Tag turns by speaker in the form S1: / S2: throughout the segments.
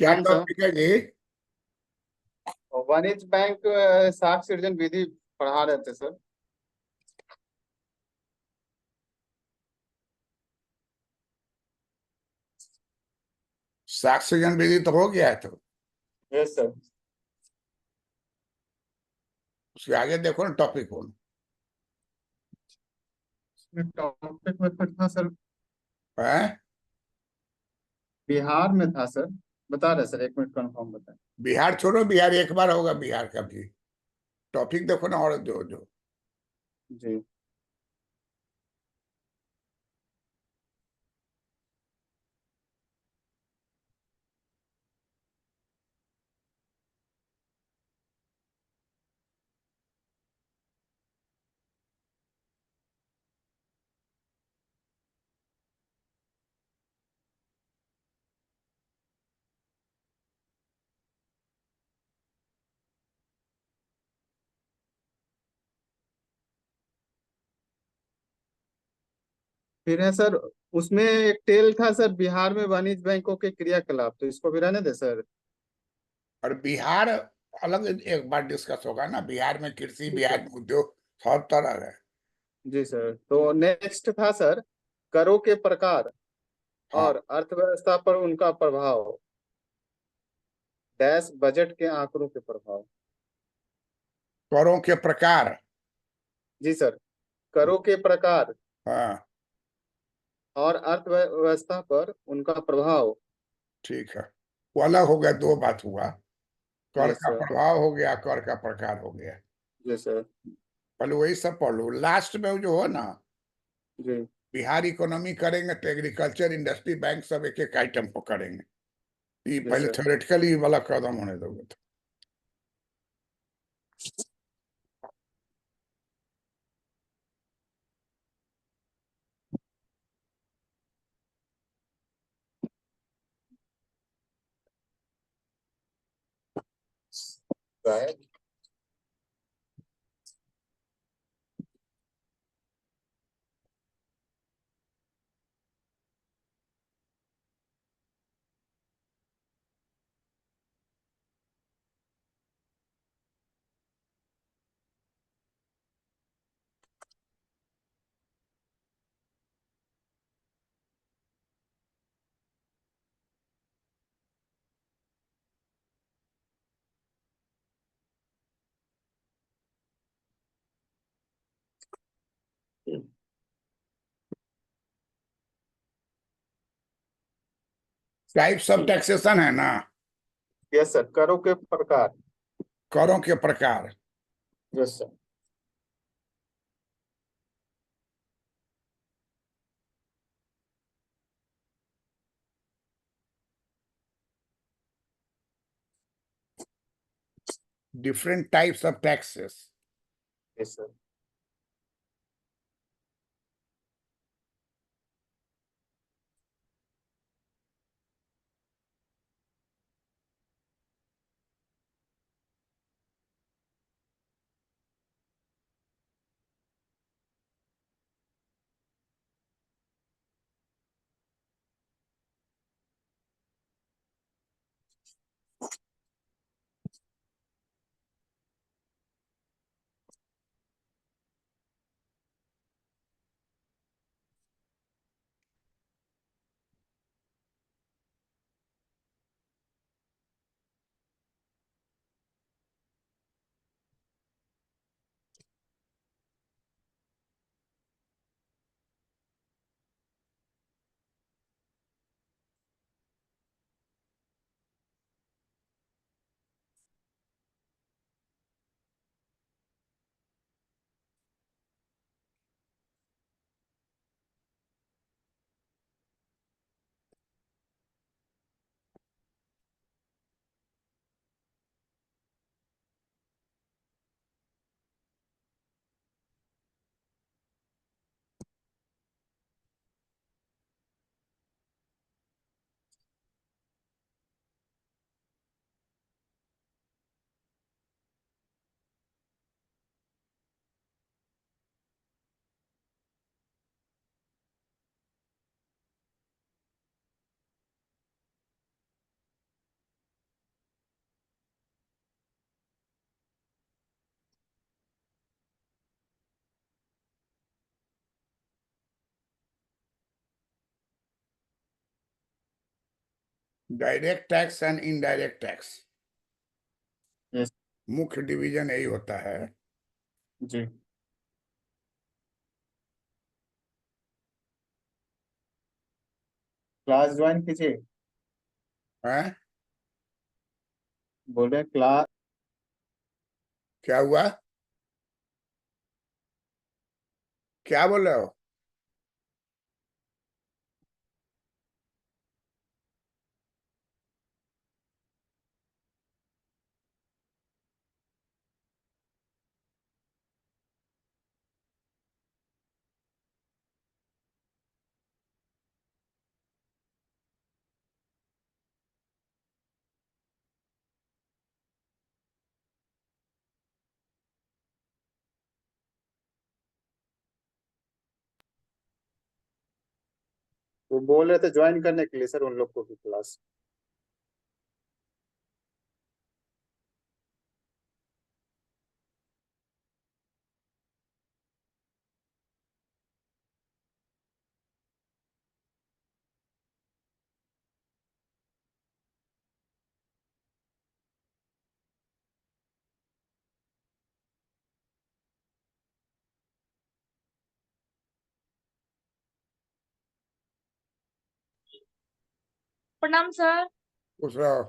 S1: क्या
S2: प्रणाम sir.
S1: Topic है जी?
S2: वाणिज्य बैंक साख सृजन विधि पढ़ा रहे थे सर।
S1: साक्ष्यजन विधि तो हो गया है, तो
S2: यस सर।
S1: उसके आगे देखो ना टॉपिक हो।
S2: टॉपिक में कुछ था सर,
S1: है?
S2: बिहार में था सर। बता रहे सर, एक मिनट कंफर्म बताएं।
S1: बिहार छोड़ो, बिहार एक बार होगा, बिहार का भी टॉपिक देखो ना। और जो जो
S2: जी फिर है सर, उसमें एक टेल था सर, बिहार में वाणिज्य बैंकों के क्रियाकलाप, तो इसको भी रहने दे सर।
S1: और बिहार अलग एक बार डिस्कस होगा ना। बिहार में कृषि,
S2: जी
S1: बिहार
S2: सर।
S1: में उद्योग, सब तरह है।
S2: जी सर, तो नेक्स्ट था सर, करों के प्रकार
S1: हाँ।
S2: और अर्थव्यवस्था पर उनका प्रभाव, डैश बजट के आंकड़ों के प्रभाव।
S1: करों के प्रकार।
S2: जी सर, करों के प्रकार
S1: हाँ,
S2: और अर्थव्यवस्था पर उनका प्रभाव।
S1: ठीक है। वो अलग हो गया, दो बात हुआ। कर
S2: यस
S1: का
S2: सर।
S1: प्रभाव हो गया, कर का प्रकार हो गया।
S2: Yes sir.
S1: पहले वही सब पढ़ लो, लास्ट में वो जो हो ना।
S2: जी
S1: बिहार इकोनॉमी करेंगे तो एग्रीकल्चर, इंडस्ट्री, बैंक सब एक एक आइटम पर करेंगे। ये
S2: जी
S1: पहले
S2: सर।
S1: थ्योरेटिकली वाला कदम होने दोगे तो।
S2: राइट।
S1: टाइप्स ऑफ टैक्सेशन है ना।
S2: यस सर, करों के प्रकार।
S1: करों के प्रकार।
S2: Yes sir.
S1: Different types of taxes.
S2: Yes sir.
S1: Direct tax and indirect tax,
S2: yes.
S1: मुख्य डिवीजन यही होता है।
S2: जी। क्लास ज्वाइन कीजिए।
S1: हैं?
S2: बोल रहे हैं क्लास।
S1: क्या हुआ? क्या बोल रहे हो?
S2: वो बोल रहे थे ज्वाइन करने के लिए सर उन लोग को भी क्लास।
S3: प्रणाम सर।
S1: पूछ रहे हो?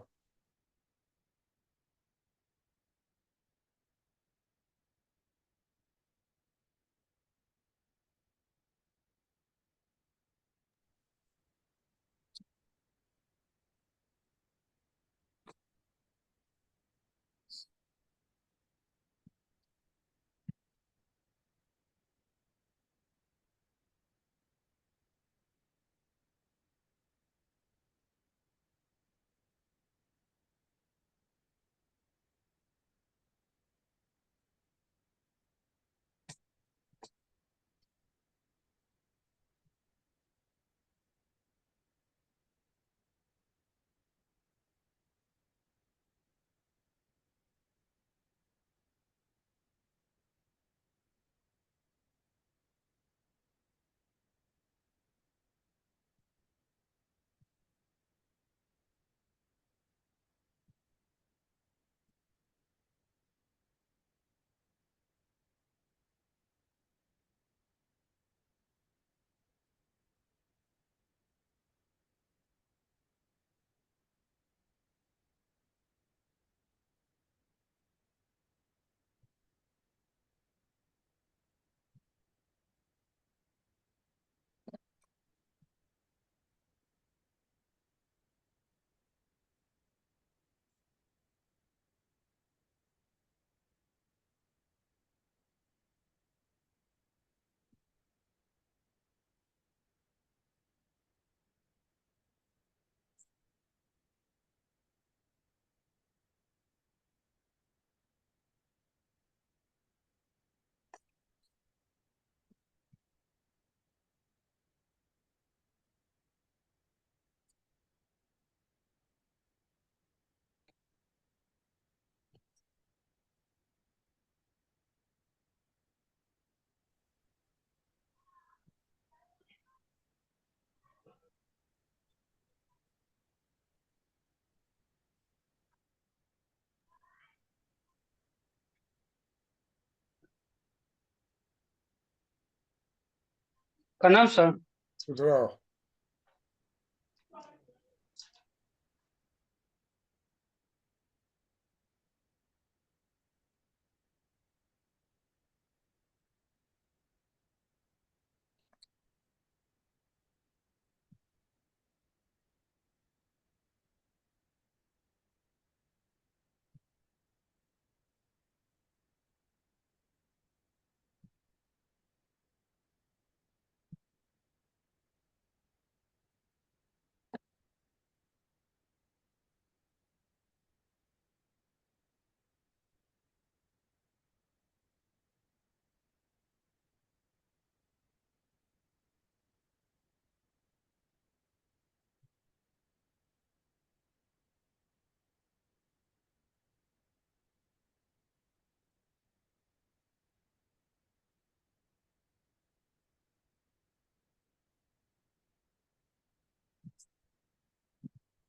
S3: प्रणाम सर।
S1: पूछ रहे हो?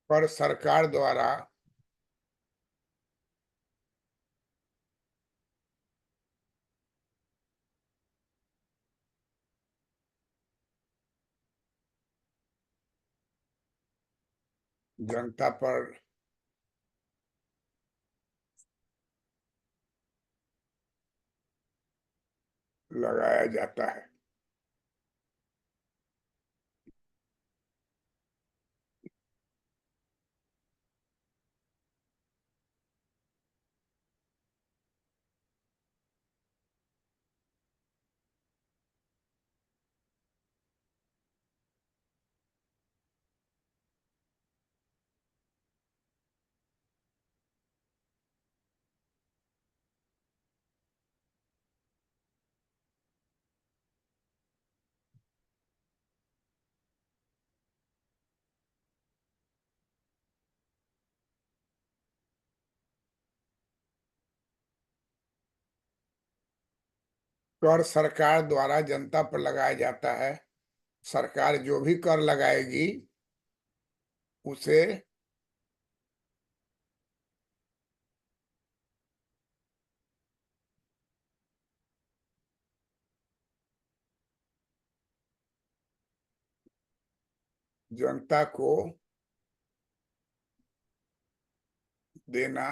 S1: पर सरकार द्वारा जनता पर लगाया जाता है। कर सरकार द्वारा जनता पर लगाया जाता है। सरकार जो भी कर लगाएगी उसे जनता को देना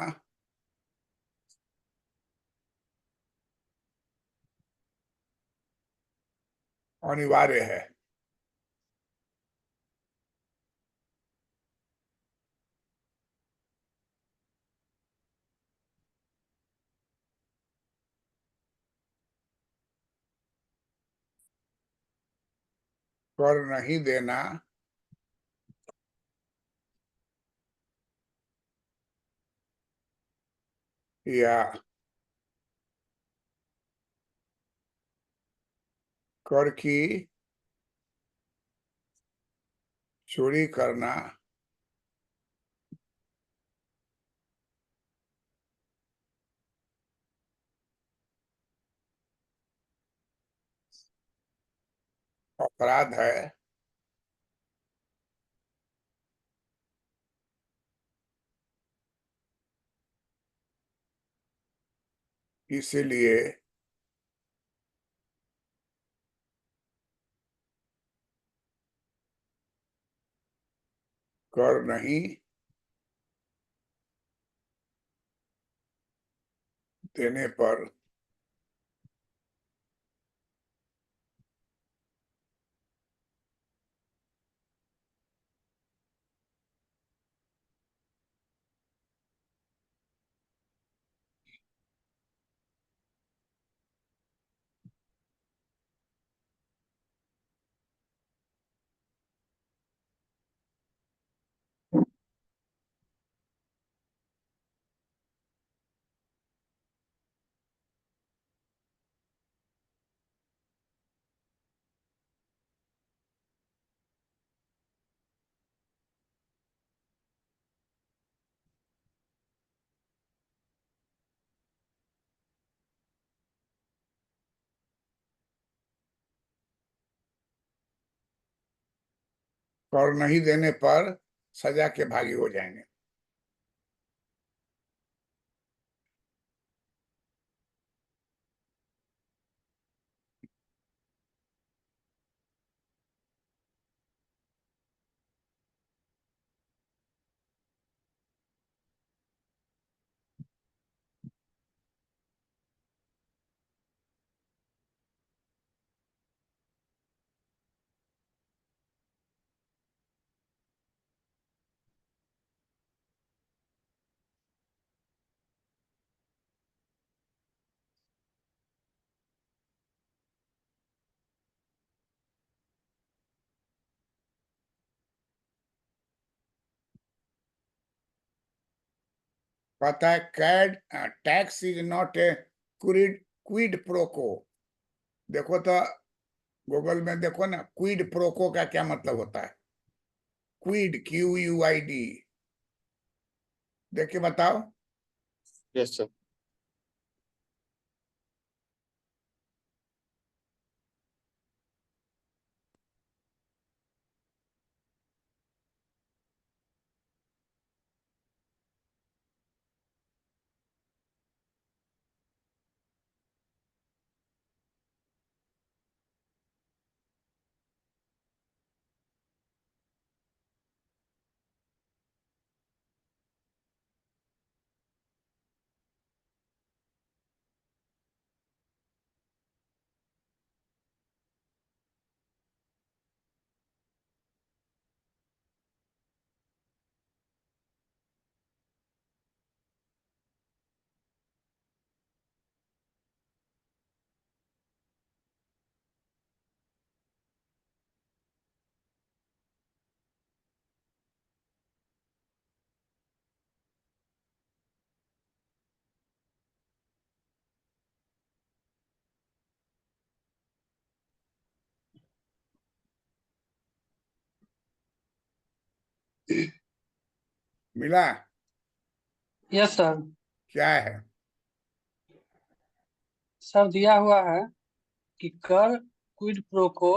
S1: अनिवार्य है। कर नहीं देना या कर की चोरी करना अपराध है। इसीलिए कर नहीं देने पर कर नहीं देने पर सजा के भागी हो जाएंगे। पता है, कैड tax is not a quid pro quo. देखो तो गूगल में देखो ना, क्विड प्रोको का क्या मतलब होता है। क्विड QUID, देख के बताओ।
S2: Yes sir.
S1: मिला?
S4: Yes sir.
S1: क्या है?
S4: सर दिया हुआ है कि कर क्विड प्रो को,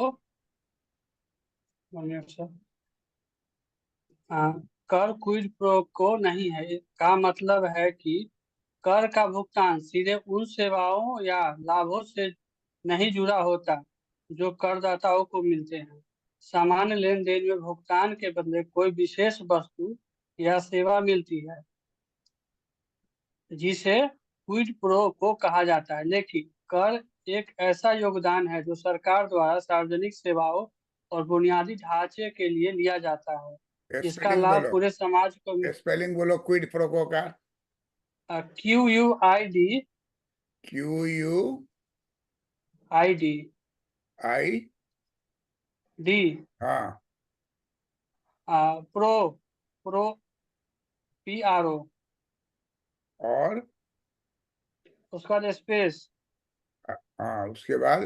S4: सर, हाँ, कर क्विड प्रो को नहीं है का मतलब है कि कर का भुगतान सीधे उन सेवाओं या लाभों से नहीं जुड़ा होता जो करदाताओं को मिलते हैं। सामान्य लेन देन में भुगतान के बदले कोई विशेष वस्तु या सेवा मिलती है जिसे क्विड प्रो को कहा जाता है, लेकिन कर एक ऐसा योगदान है जो सरकार द्वारा सार्वजनिक सेवाओं और बुनियादी ढांचे के लिए लिया जाता है। इसका
S1: स्पेलिंग
S4: लाभ
S1: बोलो,
S4: पूरे समाज को
S1: स्पेलिंग बोलो क्विड प्रोको का।
S4: QUID
S1: QUID। हाँ,
S4: प्रो प्रो PRO,
S1: और
S4: उसका बाद स्पेस
S1: हाँ उसके बाद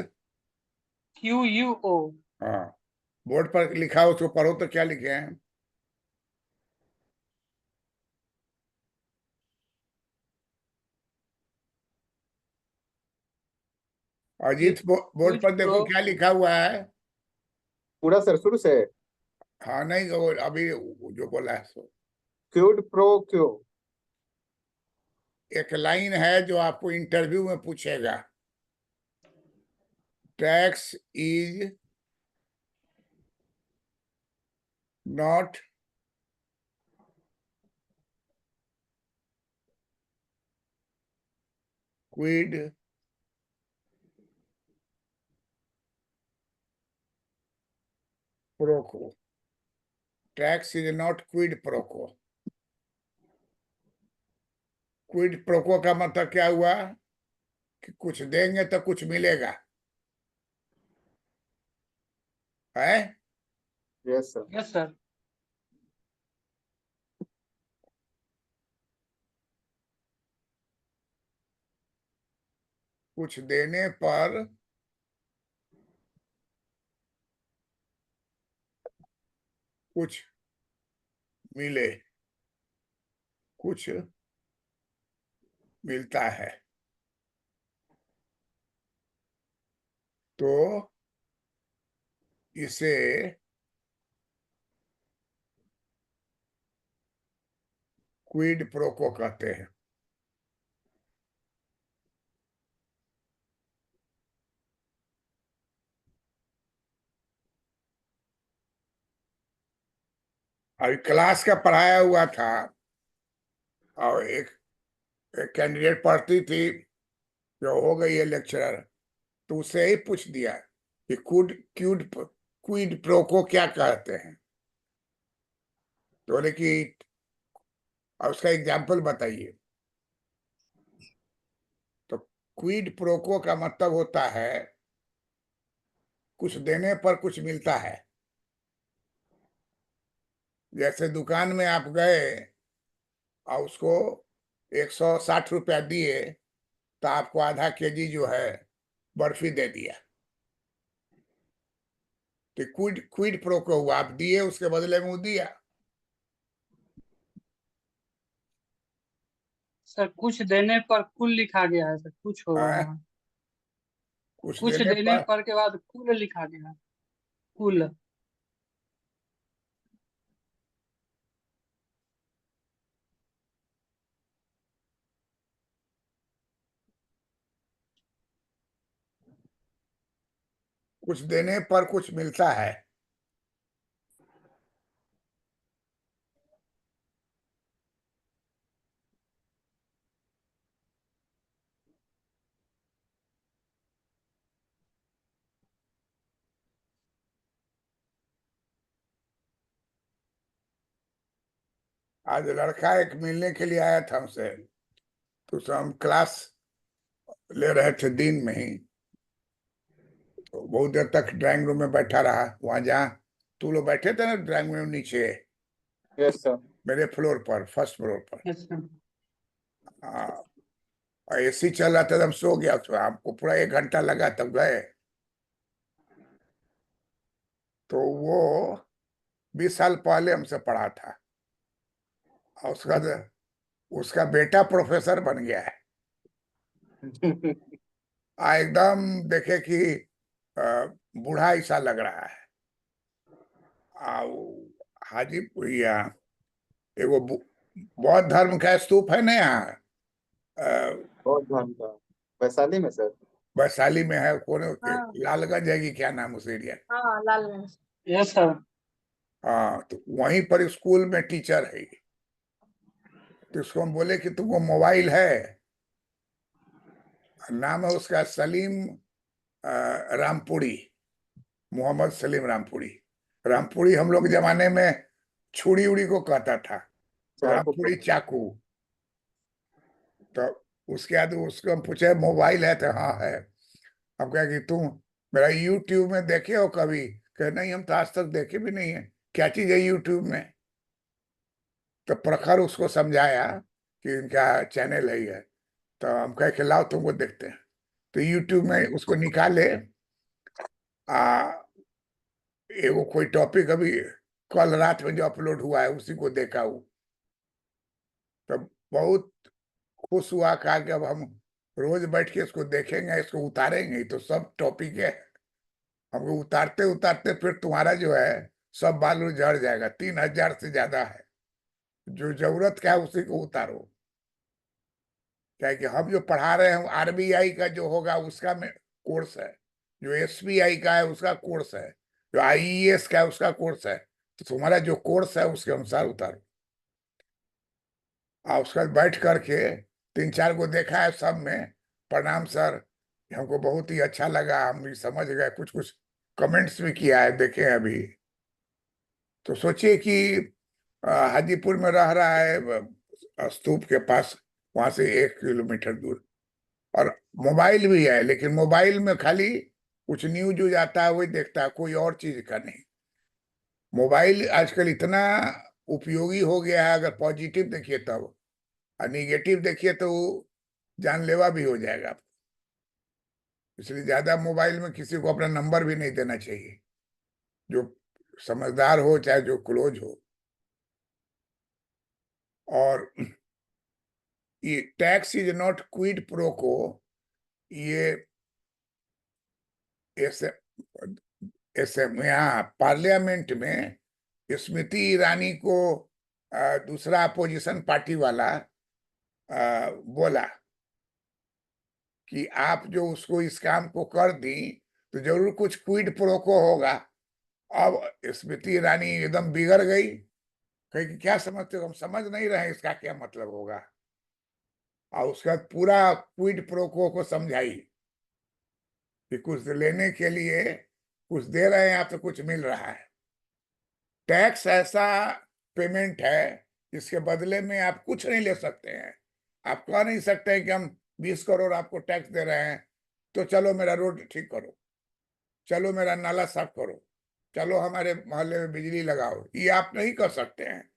S4: QUO।
S1: हाँ, बोर्ड पर लिखा हो उसको पढ़ो तो क्या लिखे हैं? अजीत, बोर्ड
S4: क्विड
S1: पर देखो
S4: प्रो
S1: क्या लिखा हुआ है।
S2: पूरा सर शुरू से।
S1: हाँ नहीं, वो अभी जो बोला है सो
S2: क्विड प्रो क्यो।
S1: एक लाइन है जो आपको इंटरव्यू में पूछेगा। Tax is not quid pro quo. Tax is not quid pro quo. Quid pro quo का मतलब क्या हुआ कि कुछ देंगे तो कुछ मिलेगा, है?
S2: Yes sir.
S4: Yes sir.
S1: कुछ देने पर कुछ मिले, कुछ मिलता है, तो इसे क्विड प्रोको कहते हैं। अभी क्लास का पढ़ाया हुआ था और एक कैंडिडेट पढ़ती थी जो हो गई है लेक्चरर, तो उसे ही पूछ दिया कि क्विड प्रोको क्या कहते हैं, तो बोले कि और उसका एग्जाम्पल बताइए। तो क्विड प्रोको का मतलब होता है कुछ देने पर कुछ मिलता है। जैसे दुकान में आप गए और उसको 160 रुपया दिए तो आपको आधा केजी जो है बर्फी दे दिया, तो क्विड क्विड प्रोको हुआ, आप दिए उसके बदले में वो दिया।
S4: सर कुछ देने पर कुल लिखा गया है सर, कुछ होगा
S1: हैं?
S4: वहाँ।
S1: कुछ
S4: कुछ
S1: देने
S4: देने
S1: पर
S4: पर के बाद कुल लिखा गया है। कुल।
S1: कुछ देने पर कुछ मिलता है। आज लड़का एक मिलने के लिए आया था हमसे, तो उसे हम क्लास ले रहे थे दिन में ही, तो बहुत देर तक ड्राइंग रूम में बैठा रहा, वहां जहाँ तू लोग बैठे थे ना ड्राइंग रूम नीचे,
S2: यस सर।
S1: मेरे फ्लोर पर, फर्स्ट फ्लोर पर।
S4: अच्छा।
S1: हाँ, एसी चल रहा था, एकदम सो गया उसमें, हमको पूरा 1 घंटा लगा तब गए। तो वो 20 साल पहले हमसे पढ़ा था, और उसका बेटा प्रोफेसर बन गया है। एकदम देखे कि बूढ़ा ऐसा लग रहा है। हाजीपुर यहाँ एगो बौद्ध धर्म का स्तूप है ना यहाँ,
S2: बहुत धन का वैशाली में सर।
S1: वैशाली में है, कोने के
S3: हाँ
S1: लालगंज है कि क्या नाम उस एरिया।
S3: हाँ लालगंज।
S4: Yes sir.
S1: हाँ, तो वहीं पर स्कूल में टीचर है। तो उसको हम बोले कि तुमको मोबाइल है? नाम है उसका सलीम रामपुरी, मोहम्मद सलीम रामपुरी। रामपुरी हम लोग के जमाने में छुड़ी उड़ी को कहता था,
S2: चाकू
S1: रामपुरी चाकू। तो उसके बाद उसको हम पूछे मोबाइल है? तो हाँ है। हम कहे कि तुम मेरा यूट्यूब में देखे हो कभी? कहे नहीं, हम तो आज तक देखे भी नहीं है, क्या चीज है यूट्यूब में? तो प्रखर उसको समझाया कि इनका चैनल है ये। तो हम कहे कि लाओ तुमको देखते हैं। तो यूट्यूब में उसको निकाले, एगो कोई टॉपिक अभी कल रात में जो अपलोड हुआ है उसी को देखा हूँ। तो बहुत खुश हुआ, कहा कि अब हम रोज बैठ के इसको देखेंगे, इसको उतारेंगे। तो सब टॉपिक है, हमको उतारते उतारते फिर तुम्हारा जो है सब बालू झड़ जाएगा। 3000 से ज्यादा है, जो जरूरत का है उसी को उतारो। क्या है कि हम जो पढ़ा रहे हैं आरबीआई का जो होगा उसका में कोर्स है, जो एसबीआई का है उसका कोर्स है, जो आईईएस का है उसका कोर्स है। तो तुम्हारा जो कोर्स है उसके अनुसार उतारो। उसका बैठ करके 3-4 को देखा है सब में, प्रणाम सर, हमको बहुत ही अच्छा लगा, हम भी समझ गए, कुछ कुछ कमेंट्स भी किया है, देखे हैं अभी। तो सोचिए कि हाजीपुर में रह रहा है, स्तूप के पास, वहां से 1 किलोमीटर दूर, और मोबाइल भी है, लेकिन मोबाइल में खाली कुछ न्यूज हो जाता है वही देखता है, कोई और चीज का नहीं। मोबाइल आजकल इतना उपयोगी हो गया है, अगर पॉजिटिव देखिए तब, और निगेटिव देखिए तो जानलेवा भी हो जाएगा। इसलिए ज्यादा मोबाइल में किसी को अपना नंबर भी नहीं देना चाहिए, जो समझदार हो चाहे जो क्लोज हो। और ये tax is not quid pro को, ये ऐसे ऐसे यहाँ पार्लियामेंट में स्मृति ईरानी को दूसरा अपोजिशन पार्टी वाला बोला कि आप जो उसको इस काम को कर दी तो जरूर कुछ क्विड प्रो को होगा। अब स्मृति ईरानी एकदम बिगड़ गई, कही कि क्या समझते हो, हम समझ नहीं रहे इसका क्या मतलब होगा। और उसका पूरा क्विड प्रो को समझाई कि कुछ लेने के लिए कुछ दे रहे हैं आप तो कुछ मिल रहा है। टैक्स ऐसा पेमेंट है जिसके बदले में आप कुछ नहीं ले सकते हैं। आप कह नहीं सकते हैं कि हम 20 करोड़ आपको टैक्स दे रहे हैं तो चलो मेरा रोड ठीक करो, चलो मेरा नाला साफ करो, चलो हमारे मोहल्ले में बिजली लगाओ। ये आप नहीं कर सकते हैं,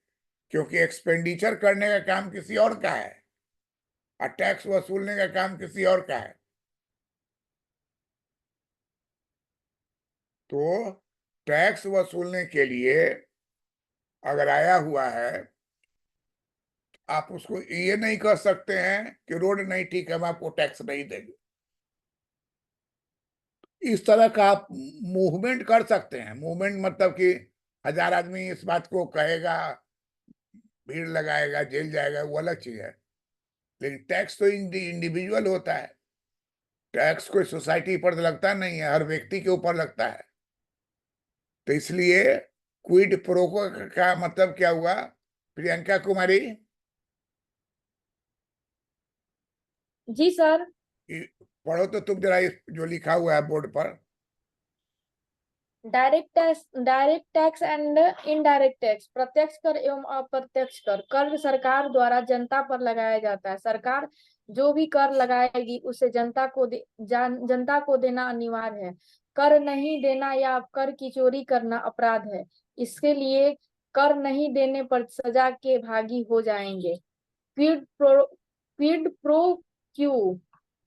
S1: क्योंकि एक्सपेंडिचर करने का काम किसी और का है और टैक्स वसूलने का काम किसी और का है। तो टैक्स वसूलने के लिए अगर आया हुआ है, आप उसको ये नहीं कर सकते हैं कि रोड नहीं ठीक है हम आपको टैक्स नहीं देंगे। इस तरह का आप मूवमेंट कर सकते हैं। मूवमेंट मतलब कि 1000 आदमी इस बात को कहेगा, भीड़ लगाएगा, जेल जाएगा, वो अलग चीज है। लेकिन टैक्स तो इंडिविजुअल होता है, टैक्स कोई सोसाइटी पर लगता नहीं है, हर व्यक्ति के ऊपर लगता है। तो इसलिए क्विड प्रो का मतलब क्या हुआ, प्रियंका कुमारी?
S3: जी सर।
S1: पढ़ो तो तुम जरा जो लिखा हुआ है बोर्ड पर।
S3: Direct tax and indirect tax, प्रत्यक्ष कर एवं अप्रत्यक्ष कर। कर सरकार द्वारा जनता पर लगाया जाता है। सरकार जो भी कर लगाएगी उसे जनता को देना अनिवार्य है। कर नहीं देना या कर की चोरी करना अपराध है। इसके लिए कर नहीं देने पर सजा के भागी हो जाएंगे। क्विड प्रो क्यू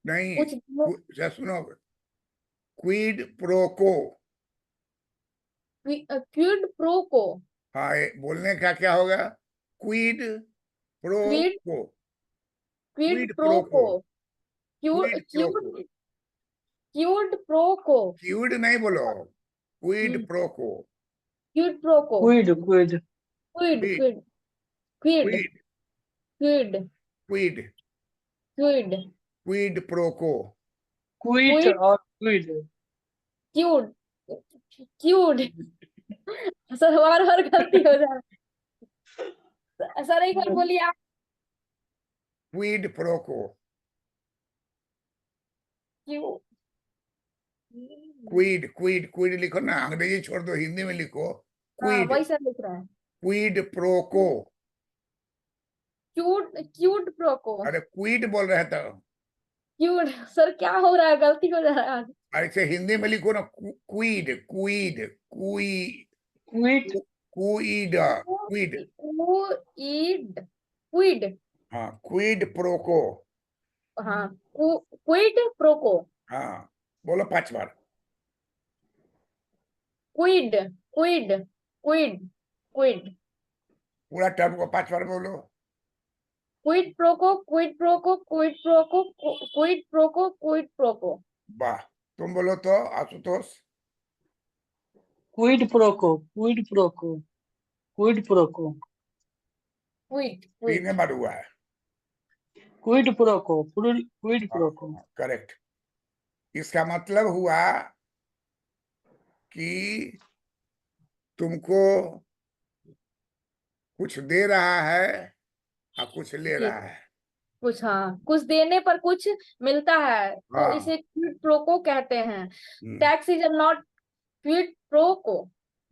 S1: नहीं,
S3: कुछ दिनों
S1: सुनो, quid pro quo.
S3: Quid pro quo
S1: हाँ, बोलने का क्या होगा? Quid pro
S3: quid
S1: quo.
S3: Quid
S1: quid
S3: pro
S1: pro
S3: quo.
S1: Quo. Quid pro quo.
S3: Quid quid pro quo.
S1: Quid नहीं बोलो, quid pro quo.
S3: Quid pro quo.
S4: Quid quid
S3: quid
S1: quid.
S3: Quid quid
S1: quid.
S3: Quid
S1: quid.
S3: Quid
S1: quid pro quo.
S4: Quit
S3: quid
S4: और quid.
S3: Quid quid. Sir बार बार गलती हो जा रहा है। सर एक बार बोलिए आप।
S1: क्विड प्रो को।
S3: क्यू
S1: क्विड क्विड क्विड लिखो ना, अंग्रेजी छोड़ दो, हिंदी में लिखो।
S3: हाँ
S1: क्विड।
S3: वही सर लिख रहा है।
S1: Kwid pro quo.
S3: Quid quid pro को।
S1: अरे क्विड बोल रहे तो
S3: क्यूड। सर क्या हो रहा है, गलती हो जा रहा है आज।
S1: ऐसे हिंदी में लिखो ना, quid quid quid
S4: quit
S1: quid quid.
S3: Quid quid.
S1: हाँ, क्विड प्रो को।
S3: हाँ क्विड प्रो को।
S1: हाँ, बोलो 5 बार।
S3: क्विड क्विड क्विड क्विड
S1: पूरा टर्म को 5 बार बोलो।
S3: Quid pro quo quid pro quo quid pro quo quid pro quo quid pro quo.
S1: वाह, तुम बोलो तो Ashutosh.
S4: Quid pro quo quid pro quo quid pro quo
S3: quid
S1: 3
S3: quid
S1: बार हुआ है।
S4: Kwid pro quo quid pro को।
S1: Correct. इसका मतलब हुआ कि तुमको कुछ दे रहा है और कुछ ले
S3: जी
S1: रहा है।
S3: कुछ, हाँ कुछ देने पर कुछ मिलता है तो
S1: हाँ।
S3: इसे क्विड प्रो को कहते हैं।
S1: हम्म।
S3: Tax is not quid pro quo.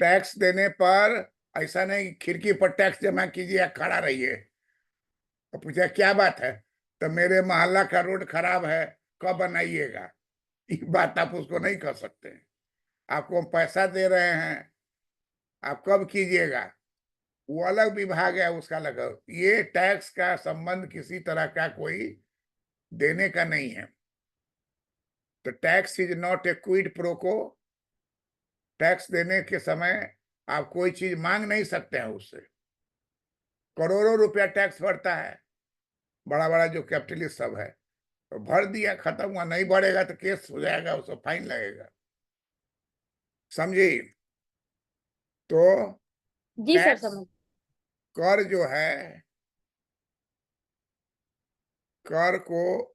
S1: Tax देने पर ऐसा नहीं कि खिड़की पर टैक्स जमा कीजिए, खड़ा रहिए। तो पूछा क्या बात है, तो मेरे मोहल्ला का रोड खराब है, कब बनाइएगा? ये बात आप उसको नहीं कर सकते। आपको हम पैसा दे रहे हैं, आप कब कीजिएगा? वो अलग विभाग है, उसका अलग। ये टैक्स का संबंध किसी तरह का कोई देने का नहीं है। तो tax is not a Kwid pro quo. Tax देने के समय आप कोई चीज मांग नहीं सकते हैं उससे। करोड़ों रुपया टैक्स भरता है बड़ा बड़ा जो कैपिटलिस्ट सब है, तो भर दिया, खत्म हुआ। नहीं भरेगा तो केस हो जाएगा, उसको फाइन लगेगा। समझी? तो
S3: जी सर
S1: टैक्स,
S3: समझ।
S1: कर जो है, कर को,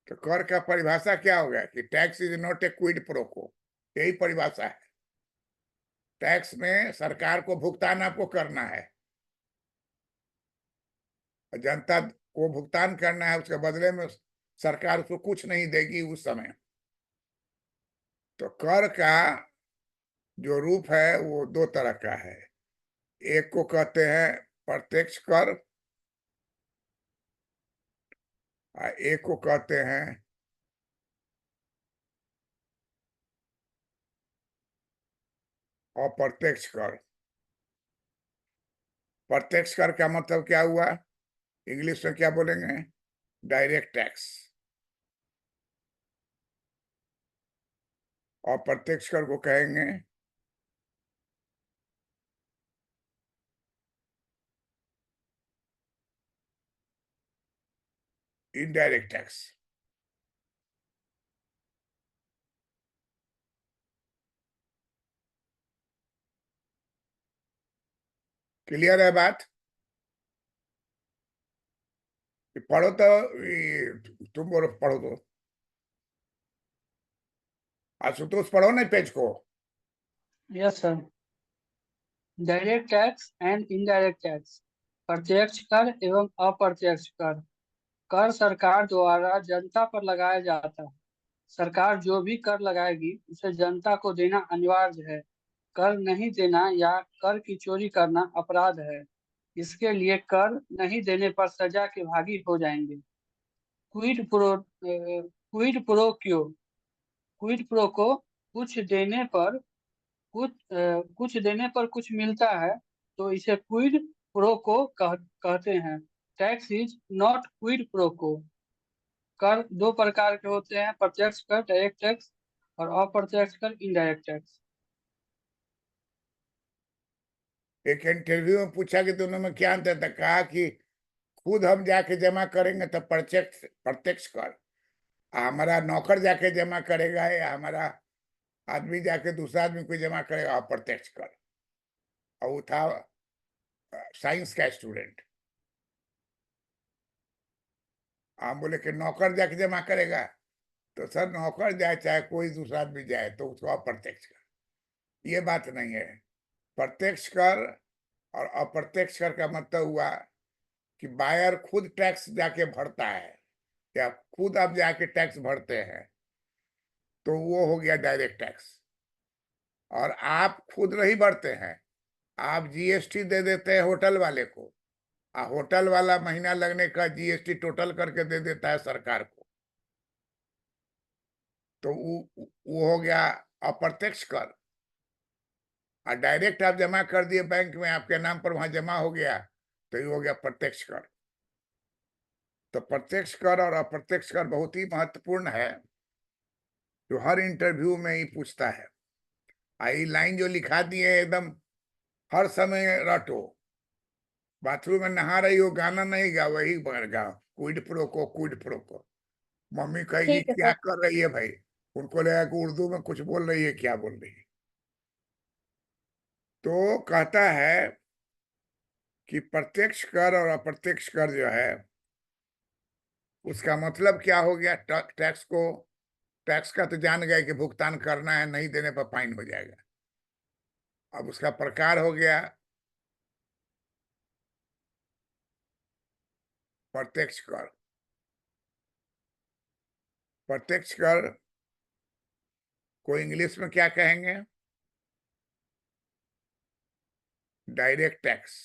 S1: तो कर का परिभाषा क्या हो गया कि tax is not a Kwid pro को। यही परिभाषा है। टैक्स में सरकार को भुगतान आपको करना है, जनता को भुगतान करना है, उसके बदले में सरकार उसको कुछ नहीं देगी उस समय। तो कर का जो रूप है वो 2 तरह का है। एक को कहते हैं प्रत्यक्ष कर, और एक को कहते हैं अप्रत्यक्ष कर। प्रत्यक्ष कर का मतलब क्या हुआ? इंग्लिश में क्या बोलेंगे? Direct tax. अप्रत्यक्ष कर को कहेंगे इनडायरेक्ट टैक्स। क्लियर है बात? पढ़ो तो, तुम बोलो, पढ़ो तो। आशुतोष पढ़ो ना पेज को।
S4: Yes sir. Direct tax and indirect tax. प्रत्यक्ष कर एवं अप्रत्यक्ष कर। कर सरकार द्वारा जनता पर लगाया जाता है। सरकार जो भी कर लगाएगी उसे जनता को देना अनिवार्य है। कर नहीं देना या कर की चोरी करना अपराध है। इसके लिए कर नहीं देने पर सजा के भागी हो जाएंगे। क्विड प्रो को कुछ देने पर कुछ मिलता है तो इसे क्विड प्रो को कहते हैं। Tax is not quid pro को। कर 2 प्रकार के होते हैं, प्रत्यक्ष कर डायरेक्ट टैक्स और अप्रत्यक्ष कर इनडायरेक्ट टैक्स।
S1: एक इंटरव्यू में पूछा कि दोनों में क्या अंतर था, कहा कि खुद हम जाके जमा करेंगे तो प्रत्यक्ष प्रत्यक्ष कर, हमारा नौकर जाके जमा करेगा या हमारा आदमी जाके दूसरा आदमी को जमा करेगा, अप्रत्यक्ष कर। और वो था साइंस का स्टूडेंट। हम बोले कि नौकर जाके जमा करेगा, तो सर नौकर जाए चाहे कोई दूसरा आदमी जाए तो उसको अप्रत्यक्ष कर। ये बात नहीं है। प्रत्यक्ष कर और अप्रत्यक्ष कर का मतलब हुआ कि बायर खुद टैक्स जाके भरता है या खुद आप जाके टैक्स भरते हैं, तो वो हो गया डायरेक्ट टैक्स। और आप खुद नहीं भरते हैं, आप जीएसटी दे देते हैं होटल वाले को, होटल वाला महीना लगने का जीएसटी टोटल करके दे देता है सरकार को, तो वो हो गया अप्रत्यक्ष कर। और डायरेक्ट आप जमा कर दिए बैंक में, आपके नाम पर वहां जमा हो गया, तो ये हो गया प्रत्यक्ष कर। तो प्रत्यक्ष कर और अप्रत्यक्ष कर बहुत ही महत्वपूर्ण है, जो हर इंटरव्यू में ही पूछता है। आई लाइन जो लिखा दिए एकदम हर समय रटो। बाथरूम में नहा रही हो, गाना नहीं गा, वही गाओ, Kwid pro quo quid pro को। मम्मी कहेगी
S3: ठीक है
S1: क्या
S3: सर।
S1: कर रही है भाई, उनको लगा कि उर्दू में कुछ बोल रही है, क्या बोल रही है। तो कहता है कि प्रत्यक्ष कर और अप्रत्यक्ष कर जो है उसका मतलब क्या हो गया। टैक्स को, टैक्स का तो जान गए कि भुगतान करना है, नहीं देने पर फाइन हो जाएगा। अब उसका प्रकार हो गया प्रत्यक्ष कर। प्रत्यक्ष कर को इंग्लिश में क्या कहेंगे, डायरेक्ट टैक्स।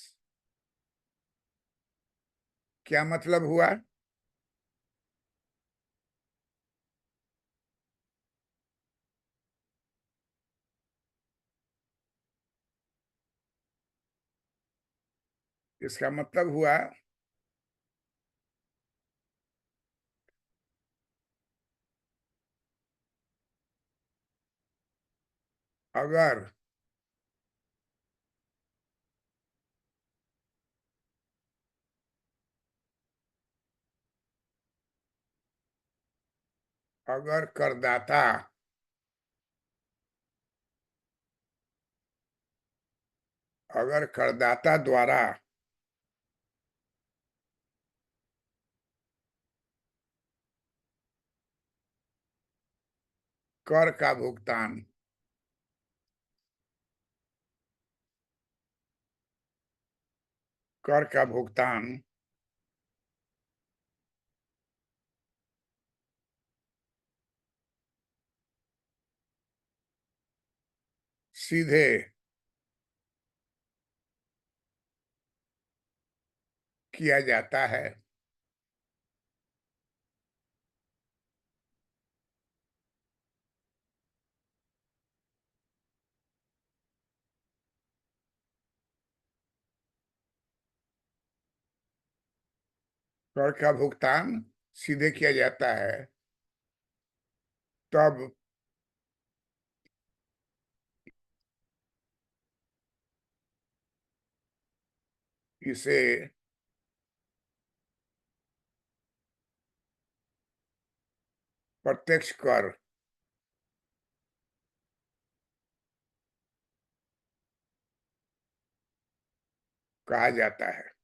S1: क्या मतलब हुआ, इसका मतलब हुआ अगर अगर करदाता अगर करदाता द्वारा कर का भुगतान कर का भुगतान सीधे किया जाता है, कर का भुगतान सीधे किया जाता है, तब इसे प्रत्यक्ष कर कहा जाता है।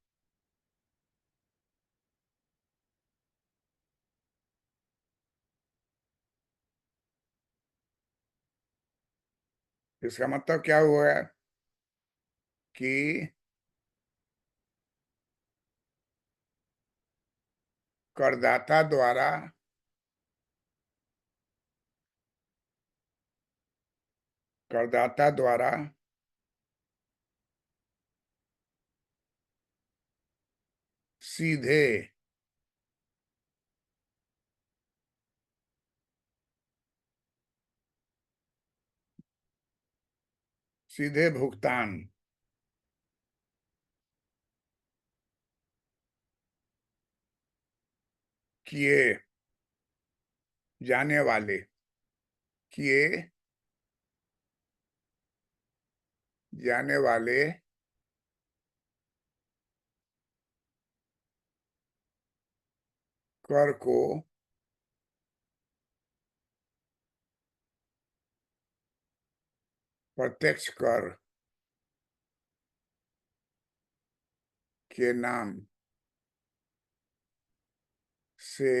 S1: इसका मतलब क्या हुआ कि करदाता द्वारा करदाता द्वारा सीधे सीधे भुगतान किए जाने वाले किए जाने वाले कर को प्रत्यक्ष कर के नाम से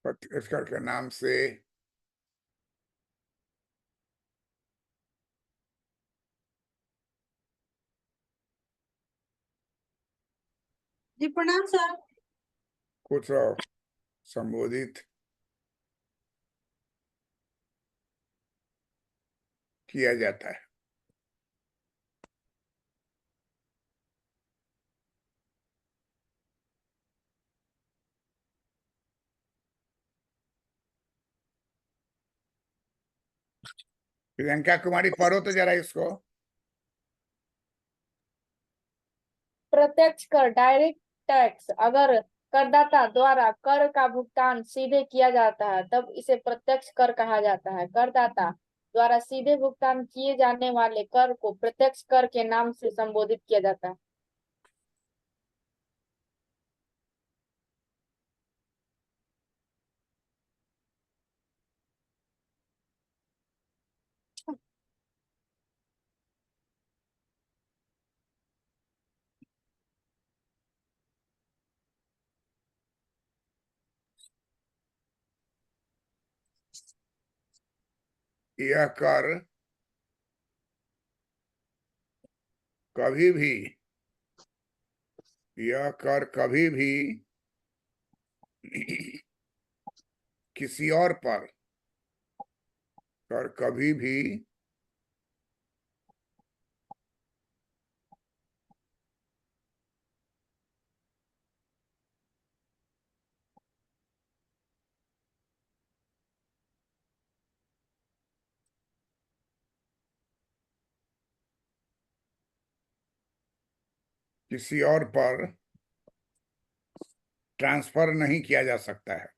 S1: प्रत्यक्ष कर के नाम से
S5: जी प्रणाम सर।
S1: कुछ संबोधित किया जाता है। प्रियंका कुमारी पढ़ो तो जरा इसको।
S3: प्रत्यक्ष कर डायरेक्ट टैक्स, अगर करदाता द्वारा कर का भुगतान सीधे किया जाता है तब इसे प्रत्यक्ष कर कहा जाता है। करदाता द्वारा सीधे भुगतान किए जाने वाले कर को प्रत्यक्ष कर के नाम से संबोधित किया जाता है।
S1: यह कर कभी भी यह कर कभी भी किसी और पर कर कभी भी किसी और पर ट्रांसफर नहीं किया जा सकता है।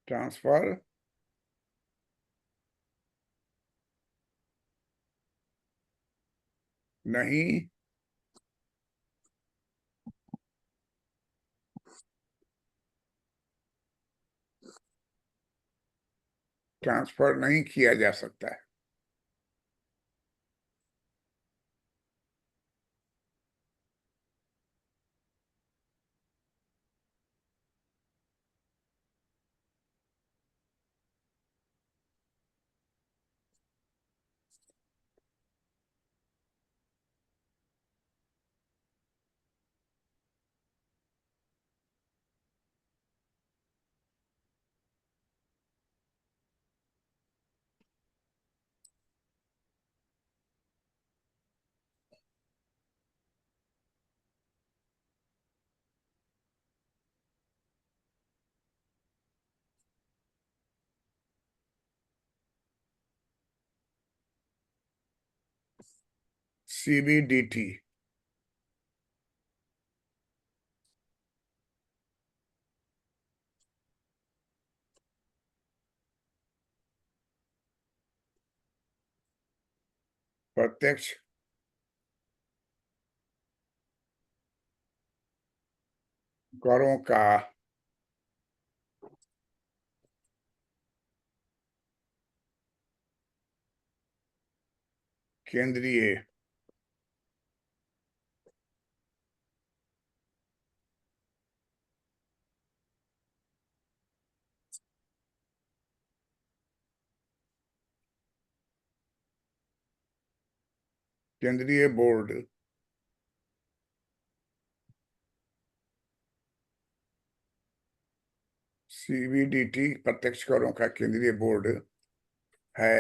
S1: ट्रांसफर नहीं ट्रांसफर नहीं किया जा सकता है। CBDT प्रत्यक्ष करों का केंद्रीय केंद्रीय बोर्ड CBDT प्रत्यक्ष करों का केंद्रीय बोर्ड है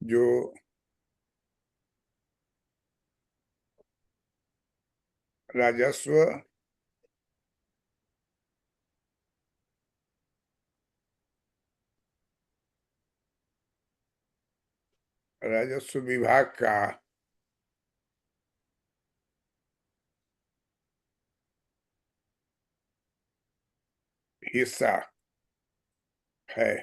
S1: जो राजस्व राजस्व विभाग का हिस्सा है।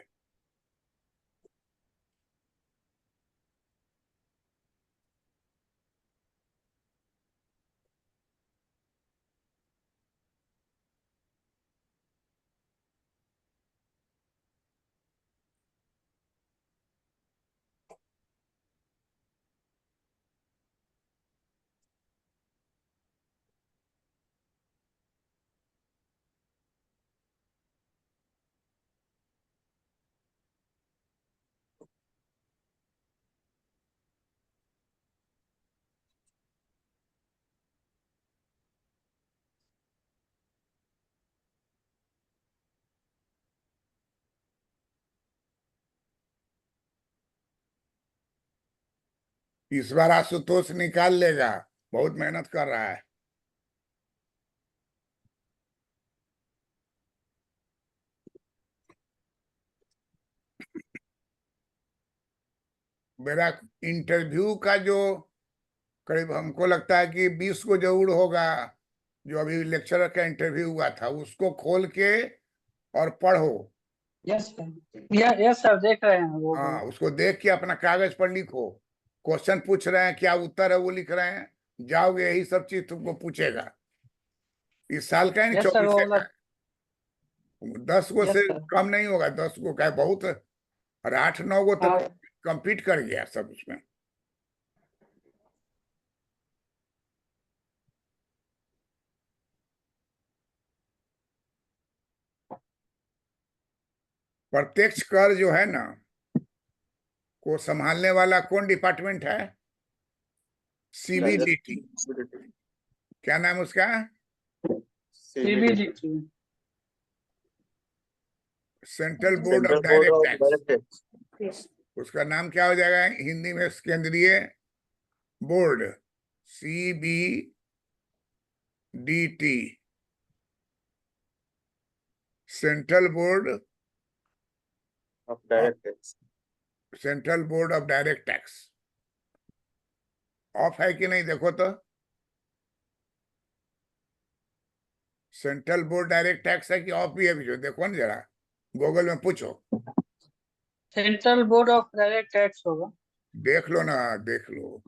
S1: इस बार आशुतोष निकाल लेगा, बहुत मेहनत कर रहा है। मेरा इंटरव्यू का जो करीब हमको लगता है कि 20 को जरूर होगा, जो अभी लेक्चरर का इंटरव्यू हुआ था, उसको खोल के और पढ़ो।
S4: यस सर, यस सर, देख रहे हैं वो
S1: हाँ, उसको देख के अपना कागज पर लिखो। क्वेश्चन पूछ रहे हैं, क्या उत्तर है वो लिख रहे हैं, जाओगे यही सब चीज तुमको पूछेगा। इस साल का है नहीं,
S4: यस सर,
S1: 24
S4: वो
S1: का
S4: वाला।
S1: है। 10 को से
S4: यस सर।
S1: कम नहीं होगा, 10 को का है बहुत, और 8-9 को
S4: हाँ
S1: तक कंप्लीट कर गया सब उसमें। प्रत्यक्ष कर जो है ना, को संभालने वाला कौन डिपार्टमेंट है? सीबीडीटी। क्या नाम उसका?
S4: CBDT.
S1: Central board of
S2: central board
S1: direct
S2: of
S1: tax.
S2: Direct tax.
S1: उसका नाम क्या हो जाएगा हिंदी में? केंद्रीय board, CBDT, central board
S2: of direct tax.
S1: Central board of direct tax. Of है कि नहीं देखो तो। सेंट्रल बोर्ड डायरेक्ट टैक्स है कि ऑफ भी है? भी देखो ना जरा, गूगल में पूछो,
S4: central board of direct tax होगा।
S1: देख लो ना, देख लो।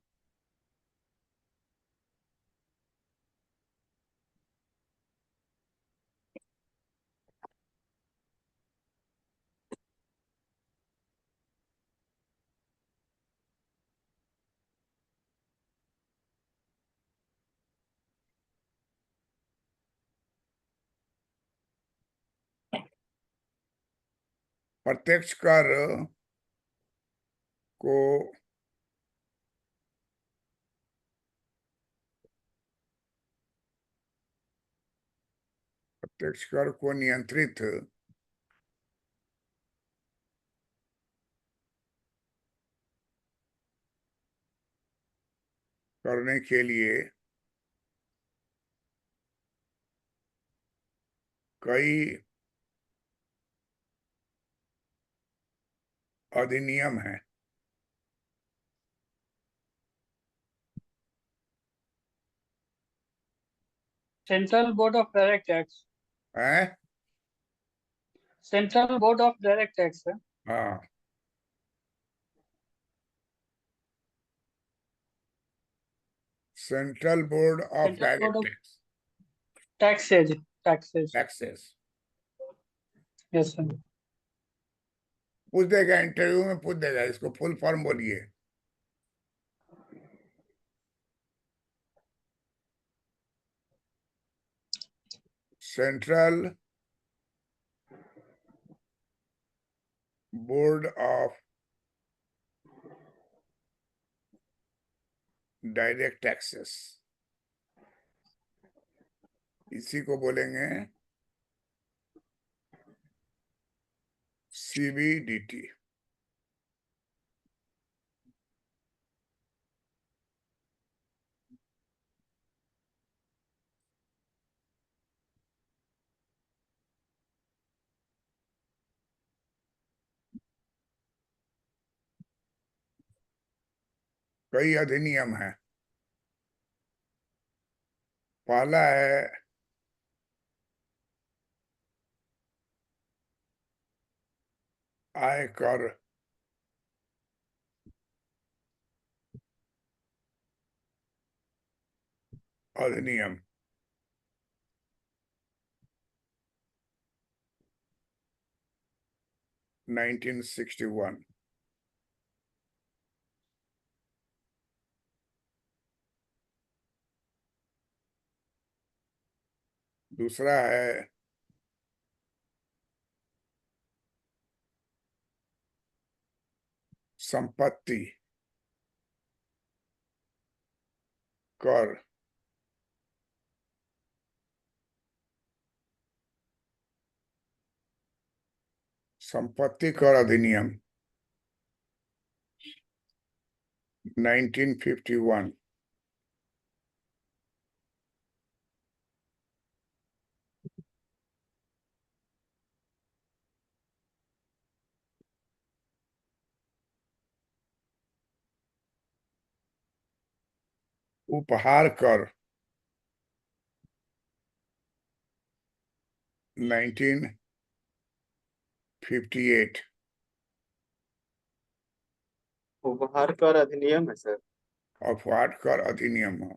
S1: प्रत्यक्ष कर को प्रत्यक्ष कर को नियंत्रित करने के लिए कई अधिनियम है।
S4: Central board of direct tax.
S1: हैं?
S4: Central board of direct tax है।
S1: हाँ, central board of
S4: central board
S1: direct
S4: of
S1: tax
S4: taxes. Taxes.
S1: Taxes.
S4: Yes sir.
S1: पूछ देगा, इंटरव्यू में पूछ देगा, इसको फुल फॉर्म बोलिए। Central board of direct taxes, इसी को बोलेंगे CBDT। कई अधिनियम हैं। पहला है आयकर अधिनियम। नाइनटीन 61। दूसरा है संपत्ति कर। संपत्ति कर अधिनियम 1951। उपहार कर 1958।
S2: उपहार कर अधिनियम है सर।
S1: उपहार कर अधिनियम है।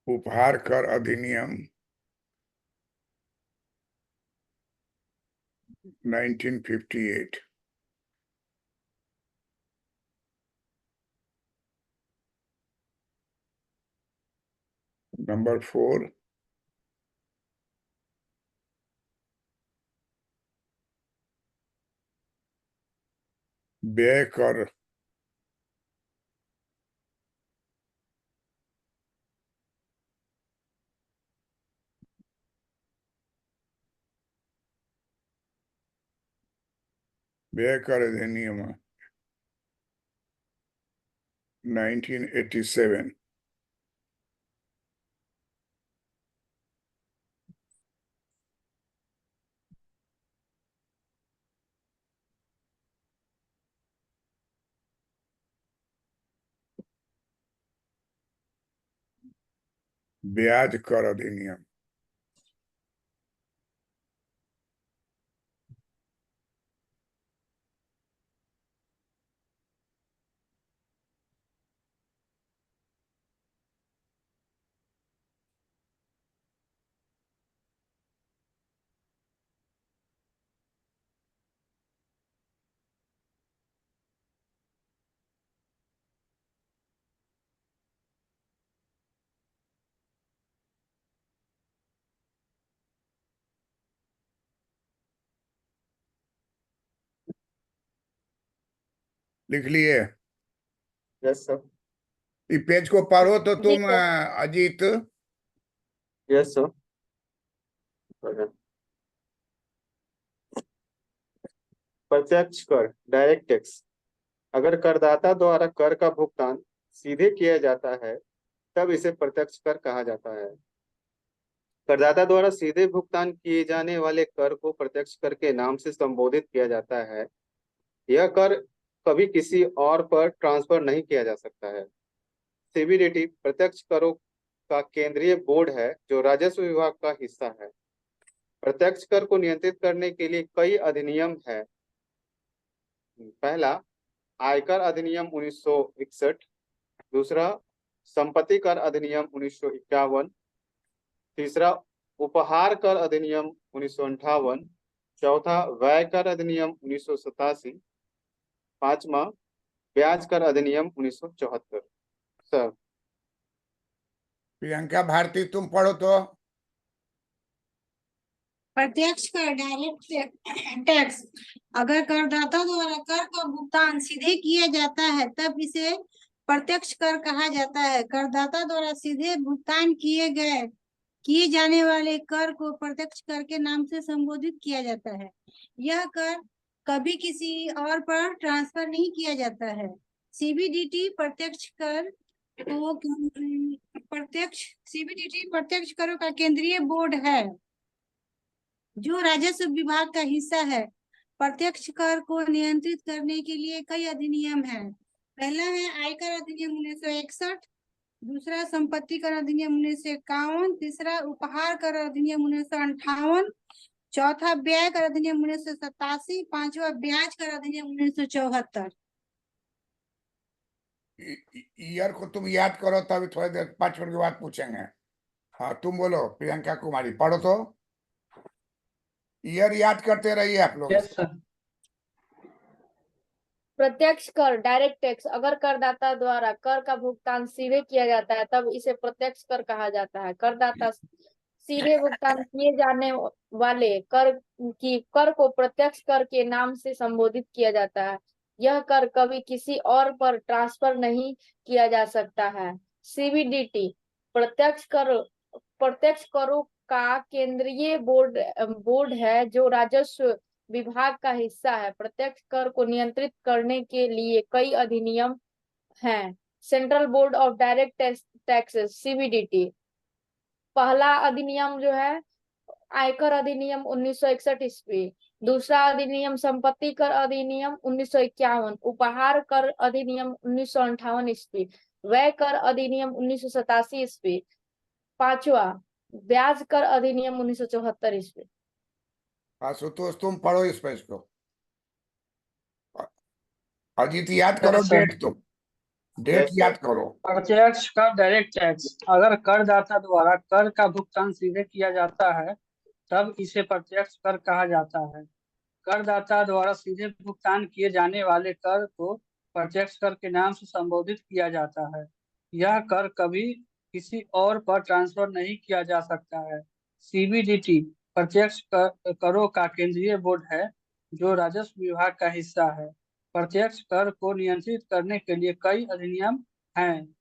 S1: उपहार कर अधिनियम 1958। नंबर 4 व्यय कर व्यय कर अधिनियम 1987। ब्याज कर अधिनियम लिख लिए।
S2: Yes sir.
S1: इस पेज को पढ़ो तो
S3: जी
S1: तुम
S3: सर।
S1: अजीत।
S2: Yes sir. प्रत्यक्ष कर डायरेक्ट टैक्स। अगर करदाता द्वारा कर का भुगतान सीधे किया जाता है तब इसे प्रत्यक्ष कर कहा जाता है। करदाता द्वारा सीधे भुगतान किए जाने वाले कर को प्रत्यक्ष कर के नाम से संबोधित किया जाता है। यह कर कभी किसी और पर ट्रांसफर नहीं किया जा सकता है। सीबीडीटी प्रत्यक्ष करों का केंद्रीय बोर्ड है जो राजस्व विभाग का हिस्सा है। प्रत्यक्ष कर को नियंत्रित करने के लिए कई अधिनियम है। पहला आयकर अधिनियम 1961। दूसरा संपत्ति कर अधिनियम 1951। तीसरा उपहार कर अधिनियम 1958। चौथा व्यय कर अधिनियम 1987। पांचवा ब्याज कर अधिनियम 1974। सर।
S1: प्रियंका भारती तुम पढ़ो तो।
S5: प्रत्यक्ष कर डायरेक्ट टैक्स। अगर करदाता द्वारा कर का भुगतान सीधे किया जाता है तब इसे प्रत्यक्ष कर कहा जाता है। करदाता द्वारा सीधे भुगतान किए गए किए जाने वाले कर को प्रत्यक्ष कर के नाम से संबोधित किया जाता है। यह कर कभी किसी और पर ट्रांसफर नहीं किया जाता है। सीबीडीटी प्रत्यक्ष कर को सीबीडीटी प्रत्यक्ष करों का केंद्रीय बोर्ड है जो राजस्व विभाग का हिस्सा है। प्रत्यक्ष कर को नियंत्रित करने के लिए कई अधिनियम हैं। पहला है आयकर अधिनियम 1961, दूसरा संपत्ति कर अधिनियम 1951, तीसरा उपहार कर अधिनियम 1958, चौथा व्यय कर अधिनियम 1987, पांचवा ब्याज कर अधिनियम 1974।
S1: ईयर को तुम याद करो, तभी थोड़ी देर 5 मिनट के बाद पूछेंगे। हाँ तुम बोलो प्रियंका कुमारी, पढ़ो तो। ईयर याद करते रहिए आप लोग।
S4: Yes sir.
S3: प्रत्यक्ष कर डायरेक्ट टैक्स, अगर करदाता द्वारा कर का भुगतान सीधे किया जाता है तब इसे प्रत्यक्ष कर कहा जाता है। करदाता सीधे भुगतान किए जाने वाले कर को प्रत्यक्ष कर के नाम से संबोधित किया जाता है। यह कर कभी किसी और पर ट्रांसफर नहीं किया जा सकता है। सीबीडीटी प्रत्यक्ष करों का केंद्रीय बोर्ड है जो राजस्व विभाग का हिस्सा है। प्रत्यक्ष कर को नियंत्रित करने के लिए कई अधिनियम हैं। Central board of direct taxes CBDT. पहला अधिनियम जो है आयकर अधिनियम 1961 ईस्वी, दूसरा अधिनियम संपत्ति कर अधिनियम 1951, उपहार कर अधिनियम 1958 ईस्वी, व्यय कर अधिनियम 1987 ईस्वी, पांचवा ब्याज कर अधिनियम 1974 ईस्वी।
S1: आशुतोष तुम पढ़ो इस पेज को। अजीत याद करो
S4: Yes, sir.
S1: डेट, तुम डेट
S2: Yes, sir.
S1: याद करो।
S4: प्रत्यक्ष कर डायरेक्ट टैक्स, अगर करदाता द्वारा कर का भुगतान सीधे किया जाता है तब इसे प्रत्यक्ष कर कहा जाता है। करदाता द्वारा सीधे भुगतान किए जाने वाले कर को प्रत्यक्ष कर के नाम से संबोधित किया जाता है। यह कर कभी किसी और पर ट्रांसफर नहीं किया जा सकता है। सीबीडीटी प्रत्यक्ष करों का केंद्रीय बोर्ड है जो राजस्व विभाग का हिस्सा है। प्रत्यक्ष कर को नियंत्रित करने के लिए कई अधिनियम हैं।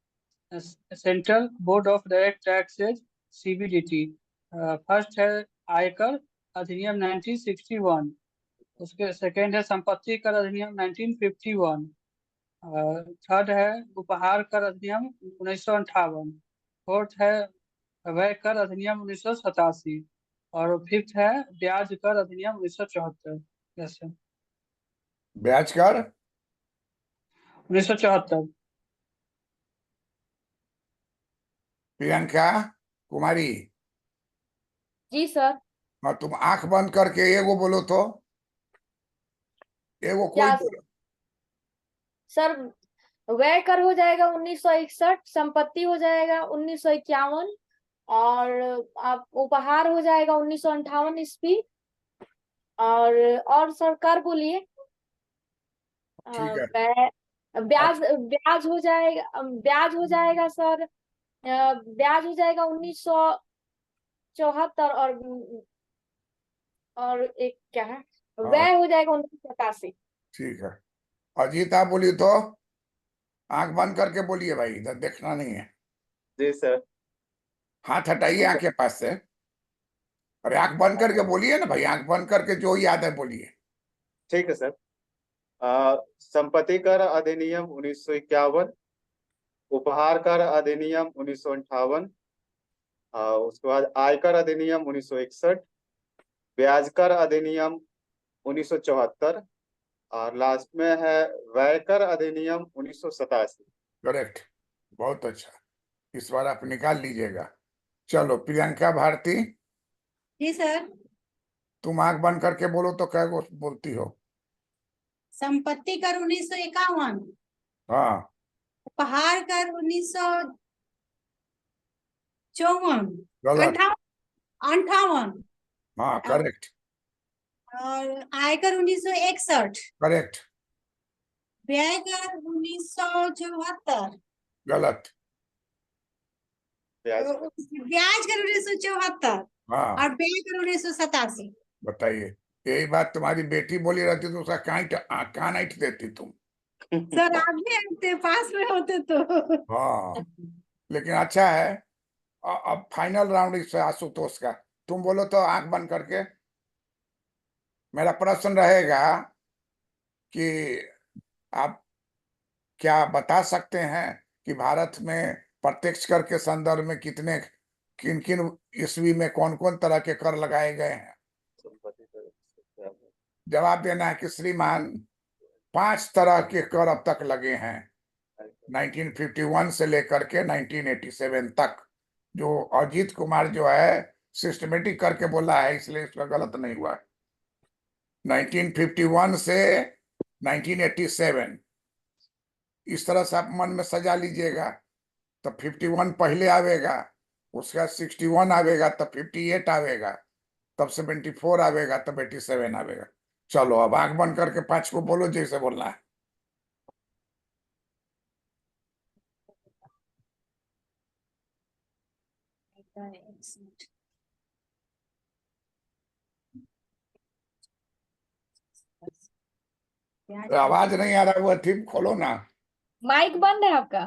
S4: Central board of direct taxes CBDT. First है आयकर अधिनियम 1961, उसके सेकेंड है संपत्ति कर अधिनियम 1951, थर्ड है उपहार कर अधिनियम 1958, फोर्थ है व्यय कर अधिनियम 1987 और फिफ्थ है ब्याज कर अधिनियम 1974। Yes sir.
S1: ब्याज कर
S4: 1974।
S1: प्रियंका कुमारी,
S3: जी सर।
S1: हाँ तुम आंख बंद करके एगो बोलो तो, एगो कोई
S3: क्या
S1: बोलो।
S3: सर? व्यय कर हो जाएगा 1961, संपत्ति हो जाएगा 1951 और आप उपहार हो जाएगा 1958 ईस्वी और सरकार बोलिए।
S1: ठीक है।
S3: ब्याज ब्याज हो जाएगा सर। ब्याज हो जाएगा 1974 और एक क्या है, व्यय हो जाएगा 1987।
S1: ठीक है। अजीत आप बोलिए तो, आंख बंद करके बोलिए भाई, इधर देखना नहीं है।
S2: जी सर।
S1: हाथ हटाइए आंख के पास से, अरे आंख बंद करके बोलिए ना भाई, आंख बंद करके जो याद है बोलिए।
S2: ठीक है सर। संपत्ति कर अधिनियम 1951, उपहार कर अधिनियम 1958, उसके बाद आयकर अधिनियम 1961, ब्याज कर अधिनियम 1974 और लास्ट में है व्यय कर अधिनियम 1987।
S1: करेक्ट, बहुत अच्छा, इस बार आप निकाल लीजिएगा। चलो प्रियंका भारती,
S5: जी सर।
S1: तुम आंख बंद करके बोलो तो क्या बोलती हो?
S5: संपत्ति कर 1951,
S1: हाँ
S5: उपहार कर 1954,
S1: गलत।
S5: 58
S1: हाँ करेक्ट
S5: और आयकर 1961,
S1: करेक्ट
S5: व्यय कर 1974,
S1: गलत।
S2: ब्याज
S5: ब्याज कर 1974
S1: हाँ
S5: और व्यय कर 1987।
S1: बताइए, यही बात तुम्हारी बेटी बोली रहती तो उसका कान ऐंठ देती तुम।
S5: सर आप भी होते, पास में होते तो।
S1: हाँ लेकिन अच्छा है, अब फाइनल राउंड इस आशुतोष का, तुम बोलो तो आंख बंद करके। मेरा प्रश्न रहेगा कि आप क्या बता सकते हैं कि भारत में प्रत्यक्ष कर के संदर्भ में किन किन ईस्वी में कौन कौन तरह के कर लगाए गए हैं?
S2: संपत्ति कर क्या है?
S1: जवाब देना है कि श्रीमान 5 तरह के कर अब तक लगे हैं 1951 से लेकर के 1987 तक। जो अजीत कुमार जो है सिस्टमेटिक करके बोला है, इसलिए इसका गलत नहीं हुआ। 1951 से 1987 इस तरह से आप मन में सजा लीजिएगा। तो 51 पहले आवेगा, उसका 61 आवेगा, तब 58 आवेगा, तब 74 आवेगा, तब 87 आवेगा। चलो अब आंख बंद करके 5 को बोलो जैसे बोलना है। आवाज नहीं आ रहा, वो ठीक खोलो ना।
S3: माइक बंद है आपका?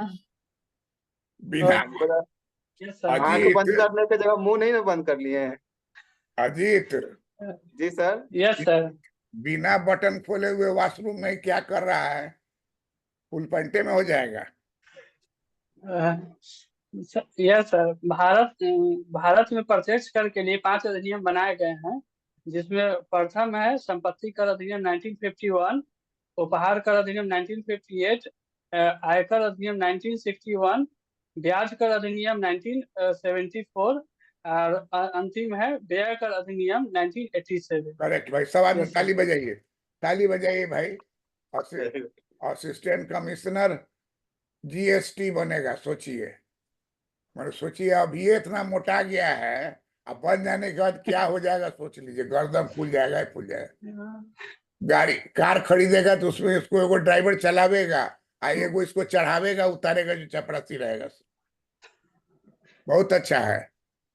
S1: बिना
S4: यस सर।
S2: आंख
S1: अजीत
S2: बंद करने की जगह मुंह नहीं ना बंद कर लिए हैं।
S1: अजीत
S2: जी सर।
S4: Yes sir.
S1: बिना बटन खोले हुए वॉशरूम में क्या कर रहा है? फुल पेंटे में हो जाएगा।
S4: यस सर, भारत में प्रत्यक्ष कर के लिए 5 अधिनियम बनाए गए हैं, जिसमें प्रथम है संपत्ति कर अधिनियम 1951, उपहार कर अधिनियम 1958, आयकर अधिनियम 1961, ब्याज कर अधिनियम 1974 और अंतिम है व्यय कर अधिनियम 1987।
S1: करेक्ट भाई, सब आदमी
S4: यस सर।
S1: ताली बजाइए, ताली बजाइए भाई। असिस्टेंट कमिश्नर जीएसटी बनेगा, सोचिए। मैंने सोचिए अब ये इतना मोटा गया है, अब बन जाने के बाद क्या हो जाएगा सोच लीजिए। गर्दन फूल जाएगा ही फूल जाएगा। गाड़ी कार खरीदेगा तो उसमें इसको एगो ड्राइवर चलावेगा, एगो इसको चढ़ावेगा उतारेगा जो चपरासी रहेगा। बहुत अच्छा है।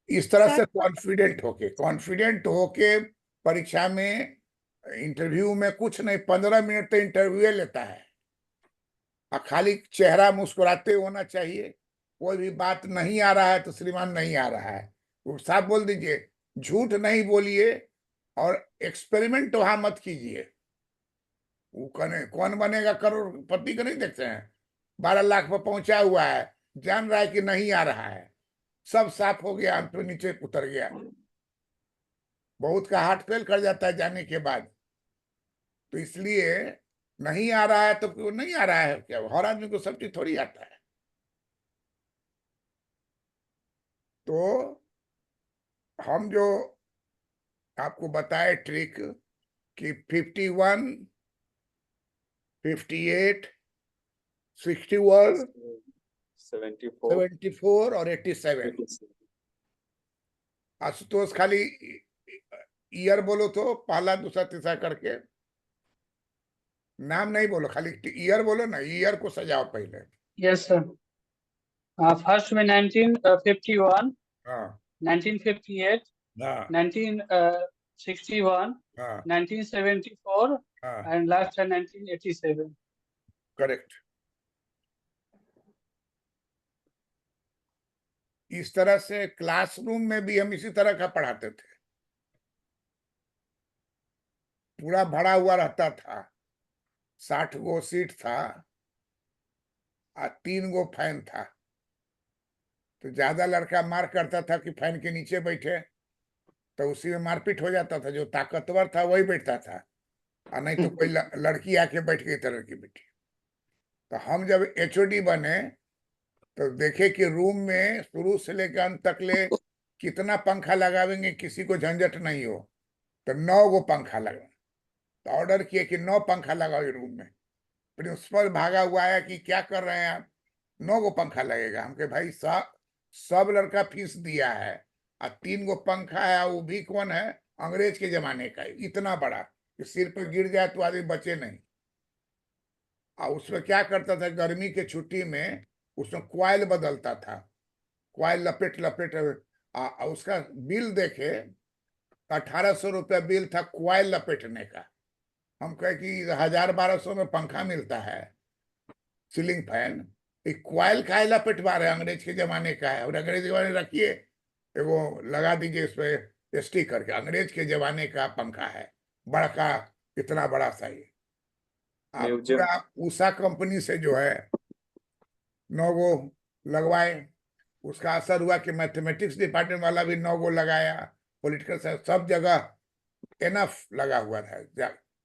S1: इस तरह से कॉन्फिडेंट होके परीक्षा में, इंटरव्यू में कुछ नहीं, 15 मिनट तो इंटरव्यू लेता है। और खाली चेहरा मुस्कुराते होना चाहिए। कोई भी बात नहीं आ रहा है तो श्रीमान नहीं आ रहा है, वो साफ बोल दीजिए। झूठ नहीं बोलिए और एक्सपेरिमेंट वहां मत कीजिए। वो कौन बनेगा करोड़पति को नहीं देखते हैं? 12 लाख पर पहुंचा हुआ है, जान रहा है कि नहीं आ रहा है, सब साफ हो गया, अंत में नीचे उतर गया। बहुत का हार्ट फेल कर जाता है जाने के बाद। तो इसलिए नहीं आ रहा है तो क्यों नहीं आ रहा है, क्या हर आदमी को सब चीज थोड़ी आता है। तो हम जो आपको बताए ट्रिक कि 51, 58, 61,
S2: 74,
S1: 74 और 87। आशुतोष खाली ईयर बोलो तो पहला दूसरा तीसरा करके, नाम नहीं बोलो, खाली ईयर बोलो ना, ईयर को सजाओ पहले।
S4: Yes sir. फर्स्ट में 1951,
S1: हाँ
S4: 1958,
S1: हाँ
S4: 1961,
S1: हाँ
S4: 1974
S1: हाँ,
S4: and last है 1987।
S1: करेक्ट। इस तरह से क्लासरूम में भी हम इसी तरह का पढ़ाते थे। पूरा भरा हुआ रहता था, 60 गो सीट था और 3 गो फैन था। तो ज्यादा लड़का मार करता था कि फैन के नीचे बैठे, तो उसी में मारपीट हो जाता था। जो ताकतवर था वही बैठता था, और नहीं तो कोई लड़की आके बैठ गई तरह की बैठी। तो हम जब एचओडी बने तो देखे कि रूम में शुरू से लेकर अंत तक ले कितना पंखा लगावेंगे, किसी को झंझट नहीं हो। तो 9 गो पंखा लगा। तो ऑर्डर किए कि 9 पंखा लगाओ रूम में। प्रिंसिपल भागा हुआ है कि क्या कर रहे हैं आप, 9 गो पंखा लगेगा। हम कहे भाई सब लड़का फीस दिया है, और 3 गो पंखा है, वो भी कौन है, अंग्रेज के जमाने का है, इतना बड़ा कि सिर पर गिर जाए तो आदमी बचे नहीं। और उसमें क्या करता था, गर्मी के छुट्टी में उसमें क्वाइल बदलता था, क्वाइल लपेट लपेट। उसका बिल देखे, 1800 रुपया बिल था क्वाइल लपेटने का। हम कहे कि 1000-1200 में पंखा मिलता है, सीलिंग फैन, क्वाइल कायला पिटवा रहे, अंग्रेज के जमाने का है, और अंग्रेज के जमाने रखिए वो लगा दीजिए इस पे स्टिकर के, अंग्रेज के जमाने का पंखा है, बड़का, इतना बड़ा सा ये। आप
S2: म्यूजियम।
S1: पूरा उषा कंपनी से जो है 9 गो लगवाए, उसका असर हुआ कि मैथमेटिक्स डिपार्टमेंट वाला भी 9 गो लगाया, पॉलिटिकल साइंस, सब जगह एनफ लगा हुआ था,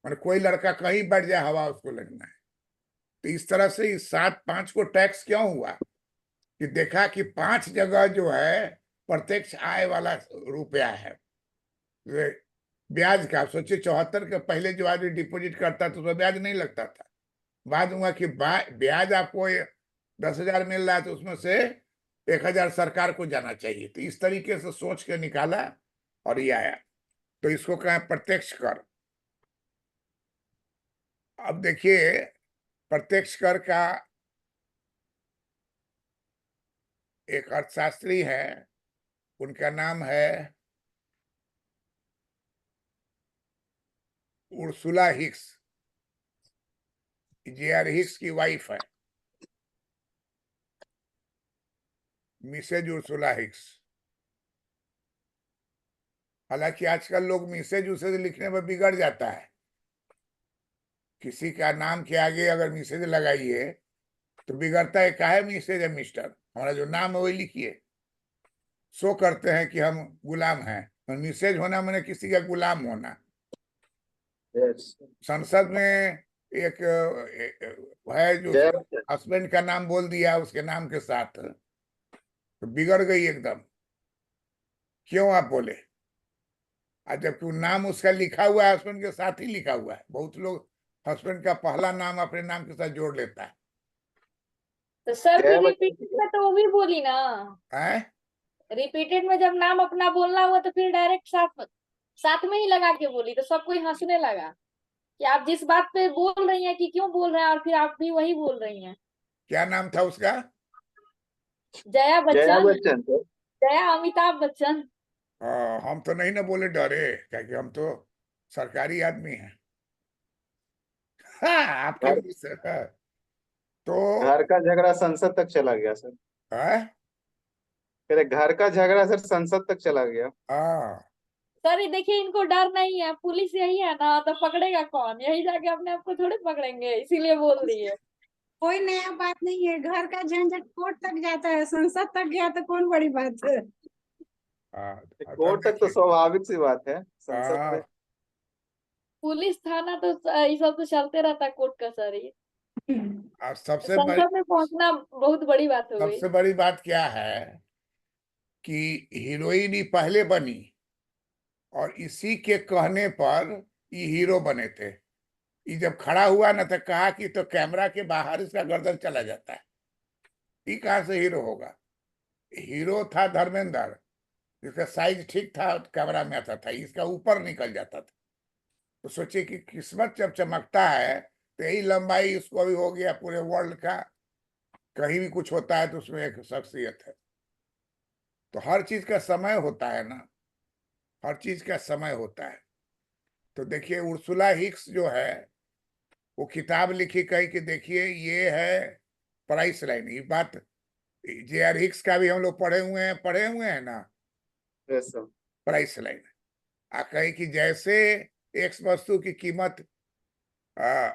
S1: मतलब कोई लड़का कहीं बैठ जाए हवा उसको लगना है। तो इस तरह से इस 5 को टैक्स क्यों हुआ कि देखा कि 5 जगह जो है प्रत्यक्ष आय वाला रुपया है। ब्याज का सोचिए, 74 के पहले जो आदमी डिपॉजिट करता था उसमें ब्याज नहीं लगता था, बाद हुआ कि ब्याज आपको 10,000 मिल रहा है तो उसमें से 1,000 सरकार को जाना चाहिए। तो इस तरीके से सोच के निकाला और ये आया, तो इसको कहें प्रत्यक्ष कर। अब देखिए प्रत्यक्ष कर का एक अर्थशास्त्री है, उनका नाम है उर्सुला हिक्स, J.R. हिक्स की वाइफ है, मिसेज उर्सुला हिक्स। हालांकि आजकल लोग मिसेज उसे लिखने में बिगड़ जाता है, किसी का नाम के आगे अगर मिसेज लगाइए तो बिगड़ता है, काहे मिसेज है मिस्टर, हमारा जो नाम है वही लिखिए। शो करते हैं कि हम गुलाम हैं, और मिसेज होना मैंने किसी का गुलाम होना।
S2: यस।
S1: संसद में एक है जो
S2: जय
S1: हस्बैंड का नाम बोल दिया उसके नाम के साथ, तो बिगड़ गई एकदम। क्यों आप बोले? आज जबकि नाम उसका लिखा हुआ है हस्बैंड के साथ ही लिखा हुआ है, बहुत लोग हस्बैंड का पहला नाम अपने नाम के साथ जोड़ लेता है।
S3: तो सर
S2: जय
S3: फिर
S2: बच्चन।
S3: रिपीटेड में तो वो भी बोली ना,
S1: हैं?
S3: रिपीटेड में जब नाम अपना बोलना हुआ तो फिर डायरेक्ट साथ साथ में ही लगा के बोली, तो सब कोई हंसने लगा कि आप जिस बात पे बोल रही हैं कि क्यों बोल रहे हैं और फिर आप भी वही बोल रही हैं।
S1: क्या नाम था उसका?
S3: जया
S2: जया
S3: बच्चन।
S2: बच्चन सर।
S3: जया अमिताभ बच्चन।
S1: हम तो नहीं ना बोले डरे, क्योंकि हम तो सरकारी आदमी हैं। हाँ, आपके
S2: घर
S1: मुंह से तो
S2: घर का झगड़ा संसद तक चला गया सर।
S1: है?
S2: फिर घर का झगड़ा सर संसद तक चला गया।
S1: हाँ,
S3: सर ये देखिए, इनको डर नहीं है, पुलिस यही है ना, तो पकड़ेगा कौन, यही जाके अपने आप को थोड़ी पकड़ेंगे, इसीलिए बोल रही है।
S5: कोई नया बात नहीं है, घर का झंझट कोर्ट तक जाता है, संसद तक गया तो कौन बड़ी बात है।
S1: हाँ, तो
S2: कोर्ट तक तो
S1: देखिए,
S2: स्वाभाविक सी बात है, संसद में।
S1: हाँ,
S3: पुलिस थाना तो ये सब तो चलते रहता है, कोर्ट कचहरी।
S1: अब सबसे बड़ी,
S3: संसद में पहुंचना बहुत बड़ी बात हो गई।
S1: सबसे बड़ी बात क्या है कि हीरोइन ही पहले बनी, और इसी के कहने पर ये हीरो बने थे। ये जब खड़ा हुआ ना तो कहा कि तो कैमरा के बाहर इसका गर्दन चला जाता है, ये कहाँ से हीरो होगा? हीरो था धर्मेंद्र, जिसका साइज ठीक था, कैमरा में आता था, इसका ऊपर निकल जाता था। तो सोचिए कि किस्मत जब चमकता है तो यही लंबाई उसको अभी हो गया पूरे वर्ल्ड का, कहीं भी कुछ होता है तो उसमें एक शख्सियत है। तो हर चीज का समय होता है ना, हर चीज का समय होता है। तो देखिए उर्सुला हिक्स जो है वो किताब लिखी कही कि देखिए ये है प्राइस लाइन, ये बात J.R. हिक्स का भी हम लोग पढ़े हुए हैं ना,
S2: यस सर।
S1: Price line. कही कि जैसे एक्स वस्तु की कीमत आ,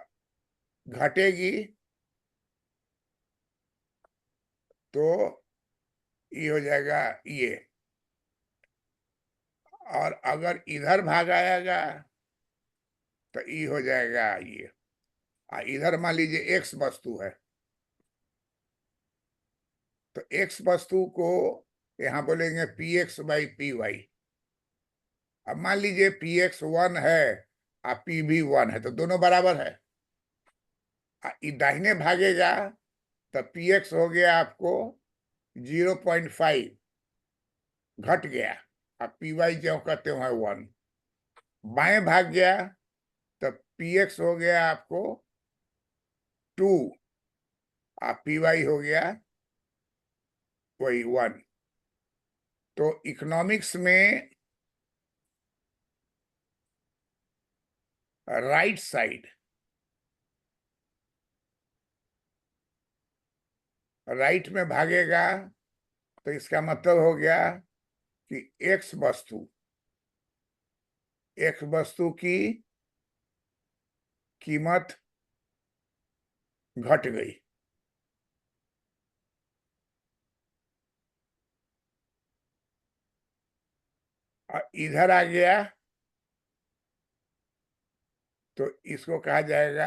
S1: घटेगी तो ये हो जाएगा ये, और अगर इधर भाग आएगा तो ये हो जाएगा ये। इधर मान लीजिए एक्स वस्तु है, तो एक्स वस्तु को यहाँ बोलेंगे px/py। अब मान लीजिए px 1 है और p भी 1 है, तो दोनों बराबर है। ये दाहिने भागेगा तो px हो गया आपको 0.5, घट गया, अब py जो कहते हैं 1। बाएं भाग गया तो px हो गया आपको 2, और py हो गया वही 1। तो इकोनॉमिक्स में राइट साइड राइट में भागेगा तो इसका मतलब हो गया कि एक्स वस्तु की कीमत घट गई। और इधर आ गया तो इसको कहा जाएगा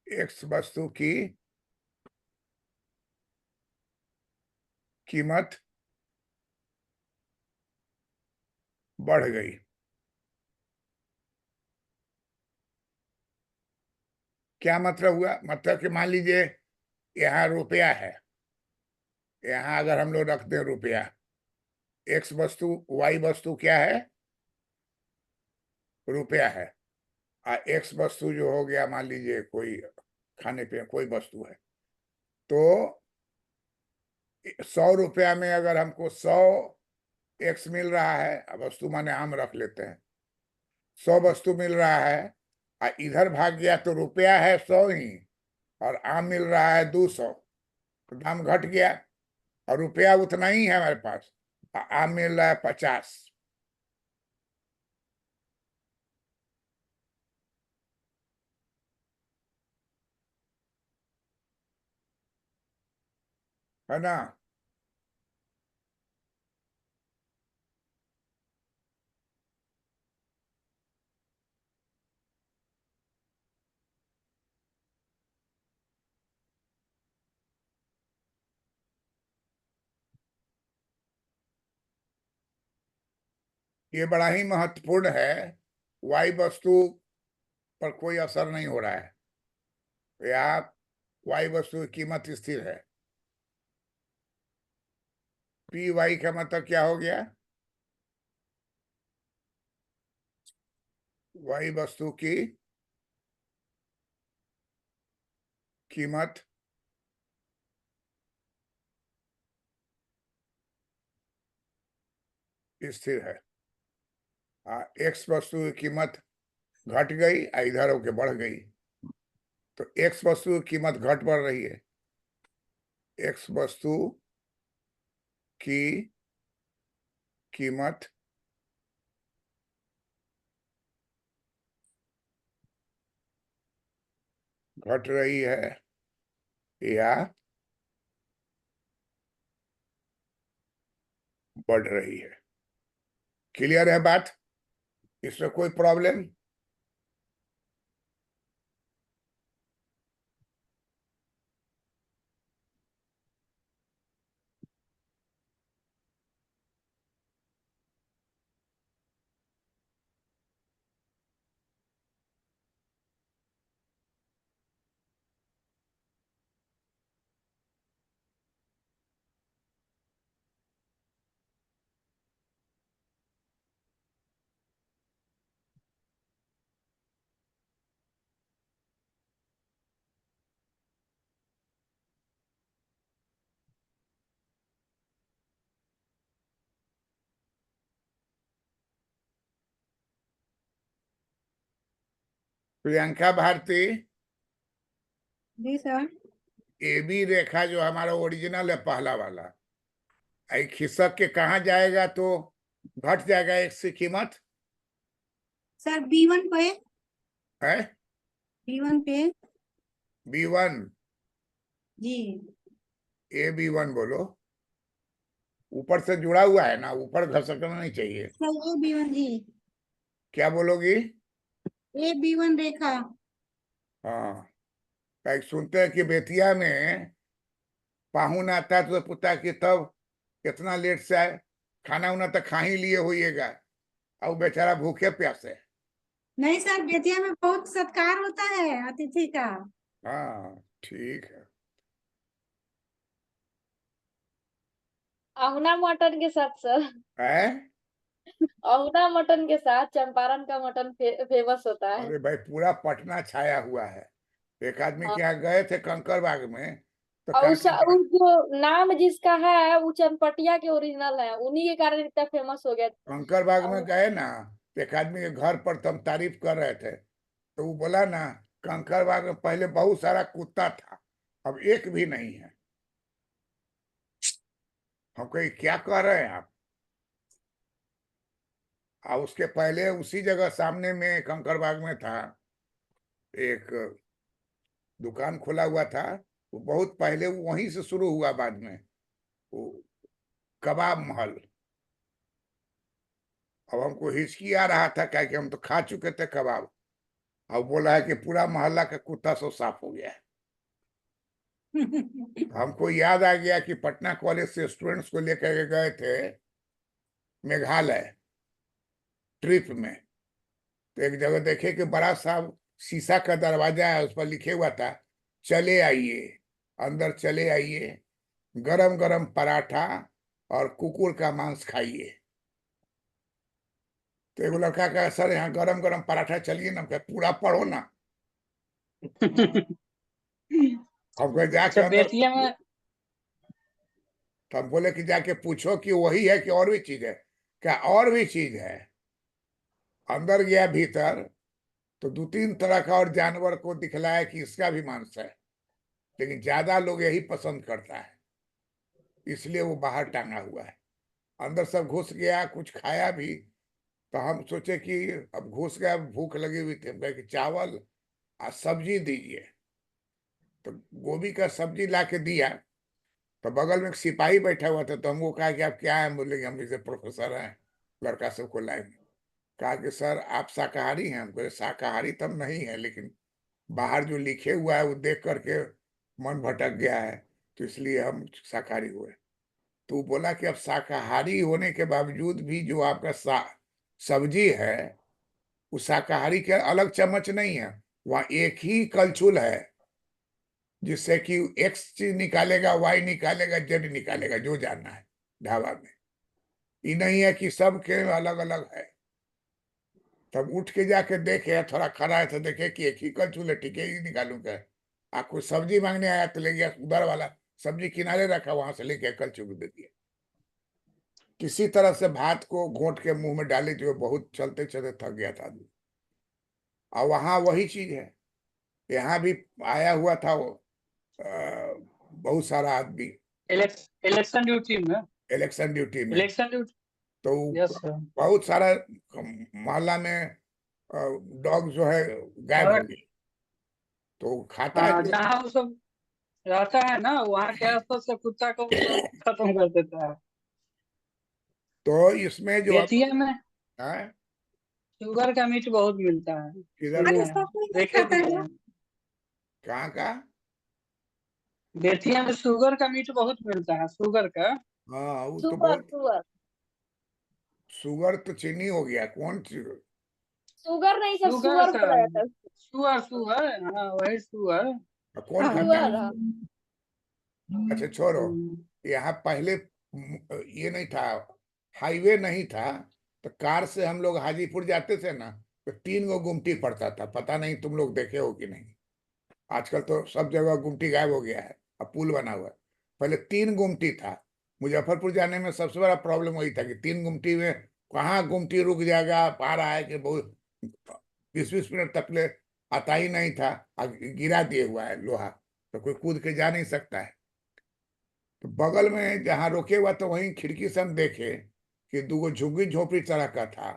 S1: एक्स वस्तु की कीमत बढ़ गई। क्या मतलब हुआ? मतलब कि मान लीजिए यहाँ रुपया है, यहाँ अगर हम लोग रखते हैं रुपया, एक्स वस्तु वाई वस्तु क्या है? रुपया है। और एक्स वस्तु जो हो गया मान लीजिए कोई खाने पीने कोई वस्तु है, तो 100 रुपया में अगर हमको 100 एक्स मिल रहा है, वस्तु माने आम रख लेते हैं, 100 वस्तु मिल रहा है, और इधर भाग गया तो रुपया है 100 ही और आम मिल रहा है 200, तो दाम घट गया। और रुपया उतना ही है हमारे पास, आम मिल रहा है 50। है ना? ये बड़ा ही महत्वपूर्ण है। वाई वस्तु पर कोई असर नहीं हो रहा है, यहाँ वाई वस्तु की कीमत स्थिर है। पी वाई का मतलब क्या हो गया? वाई वस्तु की कीमत स्थिर है। एक्स वस्तु की कीमत घट गई, इधर होके बढ़ गई, तो एक्स वस्तु की कीमत घट बढ़ रही है। एक्स वस्तु की कीमत घट रही है या बढ़ रही है। क्लियर है बात? इसमें कोई प्रॉब्लम? प्रियंका भारती,
S5: जी सर।
S1: ए बी रेखा जो हमारा ओरिजिनल है पहला वाला, खिसक के कहाँ जाएगा तो घट जाएगा एक्स की कीमत?
S5: सर B1 पे,
S1: है
S5: B1 पे।
S1: B1,
S5: जी
S1: A B1 बोलो। ऊपर से जुड़ा हुआ है ना, ऊपर घसकना नहीं चाहिए।
S5: सर A B1 जी,
S1: क्या बोलोगी?
S5: A B1 रेखा।
S1: हाँ, कहीं सुनते हैं कि बेतिया में पाहुन आता है तो पूछता है कि तब कितना लेट से आए, खाना उना तो खा ही लिए होइएगा, और बेचारा भूखे प्यासे।
S5: नहीं सर, बेतिया में बहुत सत्कार होता है अतिथि का।
S1: हाँ ठीक है।
S3: अहुना मटन के साथ सर,
S1: है?
S3: अहुना मटन के साथ चंपारण का मटन फेमस होता है।
S1: अरे भाई पूरा पटना छाया हुआ है। एक आदमी के यहाँ गए थे कंकड़बाग में, तो
S3: और
S1: कहा कि
S3: जो नाम जिसका है वो चनपटिया के ओरिजिनल है, उन्हीं के कारण इतना फेमस हो गया।
S1: कंकड़बाग में
S3: और
S1: गए ना, तो एक आदमी के घर पर तो हम तारीफ कर रहे थे, तो वो बोला ना कंकड़बाग में पहले बहुत सारा कुत्ता था, अब एक भी नहीं है। हम कहे क्या कह रहे हैं आप? और उसके पहले उसी जगह सामने में कंकड़बाग में था एक दुकान खुला हुआ था, वो बहुत पहले वहीं से शुरू हुआ, बाद में वो कबाब महल। अब हमको हिचकी आ रहा था, क्या कि हम तो खा चुके थे कबाब। अब बोला है कि पूरा मोहल्ला का कुत्ता सब साफ हो गया है। तो हमको याद आ गया कि पटना कॉलेज से स्टूडेंट्स को लेकर के गए थे मेघालय ट्रिप में। तो एक जगह देखे कि बड़ा सा शीशा का दरवाजा है, उस पर लिखे हुआ था चले आइए, अंदर चले आइए, गरम गरम पराठा और कुकुर का मांस खाइए। तो एक लड़का कहा सर यहाँ गरम गरम पराठा चलिए ना। कहा पूरा पढ़ो ना। हमको जाके
S4: अच्छा,
S1: अंदर,
S4: बेतिया में
S1: तो हम बोले कि जाके पूछो कि वही है कि और भी चीज है। क्या और भी चीज है? अंदर गया भीतर तो 2-3 तरह का और जानवर को दिखलाया कि इसका भी मांस है, लेकिन ज्यादा लोग यही पसंद करता है, इसलिए वो बाहर टांगा हुआ है। अंदर सब घुस गया, कुछ खाया भी। तो हम सोचे कि अब घुस गया, भूख लगी हुई थी, हम कहे कि चावल और सब्जी दीजिए। तो गोभी का सब्जी ला के दिया। तो बगल में एक सिपाही बैठा हुआ था, तो हमको कहा कि आप क्या है? बोले कि हम जैसे प्रोफेसर हैं, लड़का सबको लाएंगे। कहा कि सर आप शाकाहारी हैं? हमको शाकाहारी तो हम नहीं है, लेकिन बाहर जो लिखे हुआ है वो देख करके मन भटक गया है, तो इसलिए हम शाकाहारी हुए। तो वो बोला कि अब शाकाहारी होने के बावजूद भी जो आपका सब्जी है, वो शाकाहारी के अलग चम्मच नहीं है, वहाँ एक ही कलछुल है, जिससे कि एक्स चीज निकालेगा, वाई निकालेगा, जेड निकालेगा, जो जानना है ढाबा में। ये नहीं है कि सबके अलग अलग है। तब उठ के जाके देखे, थोड़ा खड़ा है तो देखे कि एक ही कलछुल है, ठीक है ही निकालू क्या? आपको सब्जी मांगने आया तो ले गया उधर वाला, सब्जी किनारे रखा, वहां से लेके कलछुल दे दिया। किसी तरह से भात को घोंट के मुंह में डाले, जो बहुत चलते चलते थक गया था आदमी। और वहां वही चीज है, यहाँ भी आया हुआ था वो बहुत सारा आदमी
S4: इलेक्शन ड्यूटी में,
S1: इलेक्शन ड्यूटी में।
S4: Election duty.
S1: तो
S4: यस सर।
S1: बहुत सारा मोहल्ला में डॉग जो है गायब हो
S4: और
S1: गए। तो खाता है
S4: हाँ,
S1: जो
S4: जहाँ वो सब रहता है ना, वहाँ के आसपास से कुत्ता को वो सब खत्म कर देता है।
S1: तो इसमें जो अब
S4: बेतिया में
S1: है,
S4: शुगर का मीट बहुत मिलता है,
S1: किधर
S4: सुने
S5: अरे
S4: हैं,
S5: सब कोई नहीं
S4: देखे भी
S5: खाता है।
S4: हैं।
S1: कहाँ का?
S4: बेतिया में शुगर का मीट बहुत मिलता है, शुगर का।
S1: हाँ वो तो
S3: सुअर
S1: बहुत।
S3: सुअर
S1: शुगर तो चीनी हो गया, कौन सी?
S3: सुगर नहीं सर,
S4: शुगर
S3: सुअर
S4: सर,
S3: बोला जाता है।
S4: सुअर सुअर, हाँ वही सुअर।
S1: कौन खाता है?
S3: सुअर हाँ।
S1: अच्छा छोड़ो। यहाँ पहले ये नहीं था, हाईवे नहीं था। तो कार से हम लोग हाजीपुर जाते थे ना, तो 3 गो गुमटी पड़ता था। पता नहीं तुम लोग देखे हो कि नहीं। आजकल तो सब जगह गुमटी गायब हो गया है, अब पुल बना हुआ है। पहले 3 गुमटी था। मुजफ्फरपुर जाने में सबसे बड़ा प्रॉब्लम वही था कि 3 गुमटी में कहाँ गुमटी रुक जाएगा, पा रहा है कि बहुत 20-20 मिनट तक ले आता ही नहीं था। गिरा दिए हुआ है लोहा, तो कोई कूद के जा नहीं सकता है। तो बगल में जहाँ रोके हुआ तो वहीं खिड़की से हम देखे कि 2 झुग्गी झोपड़ी तरह का था।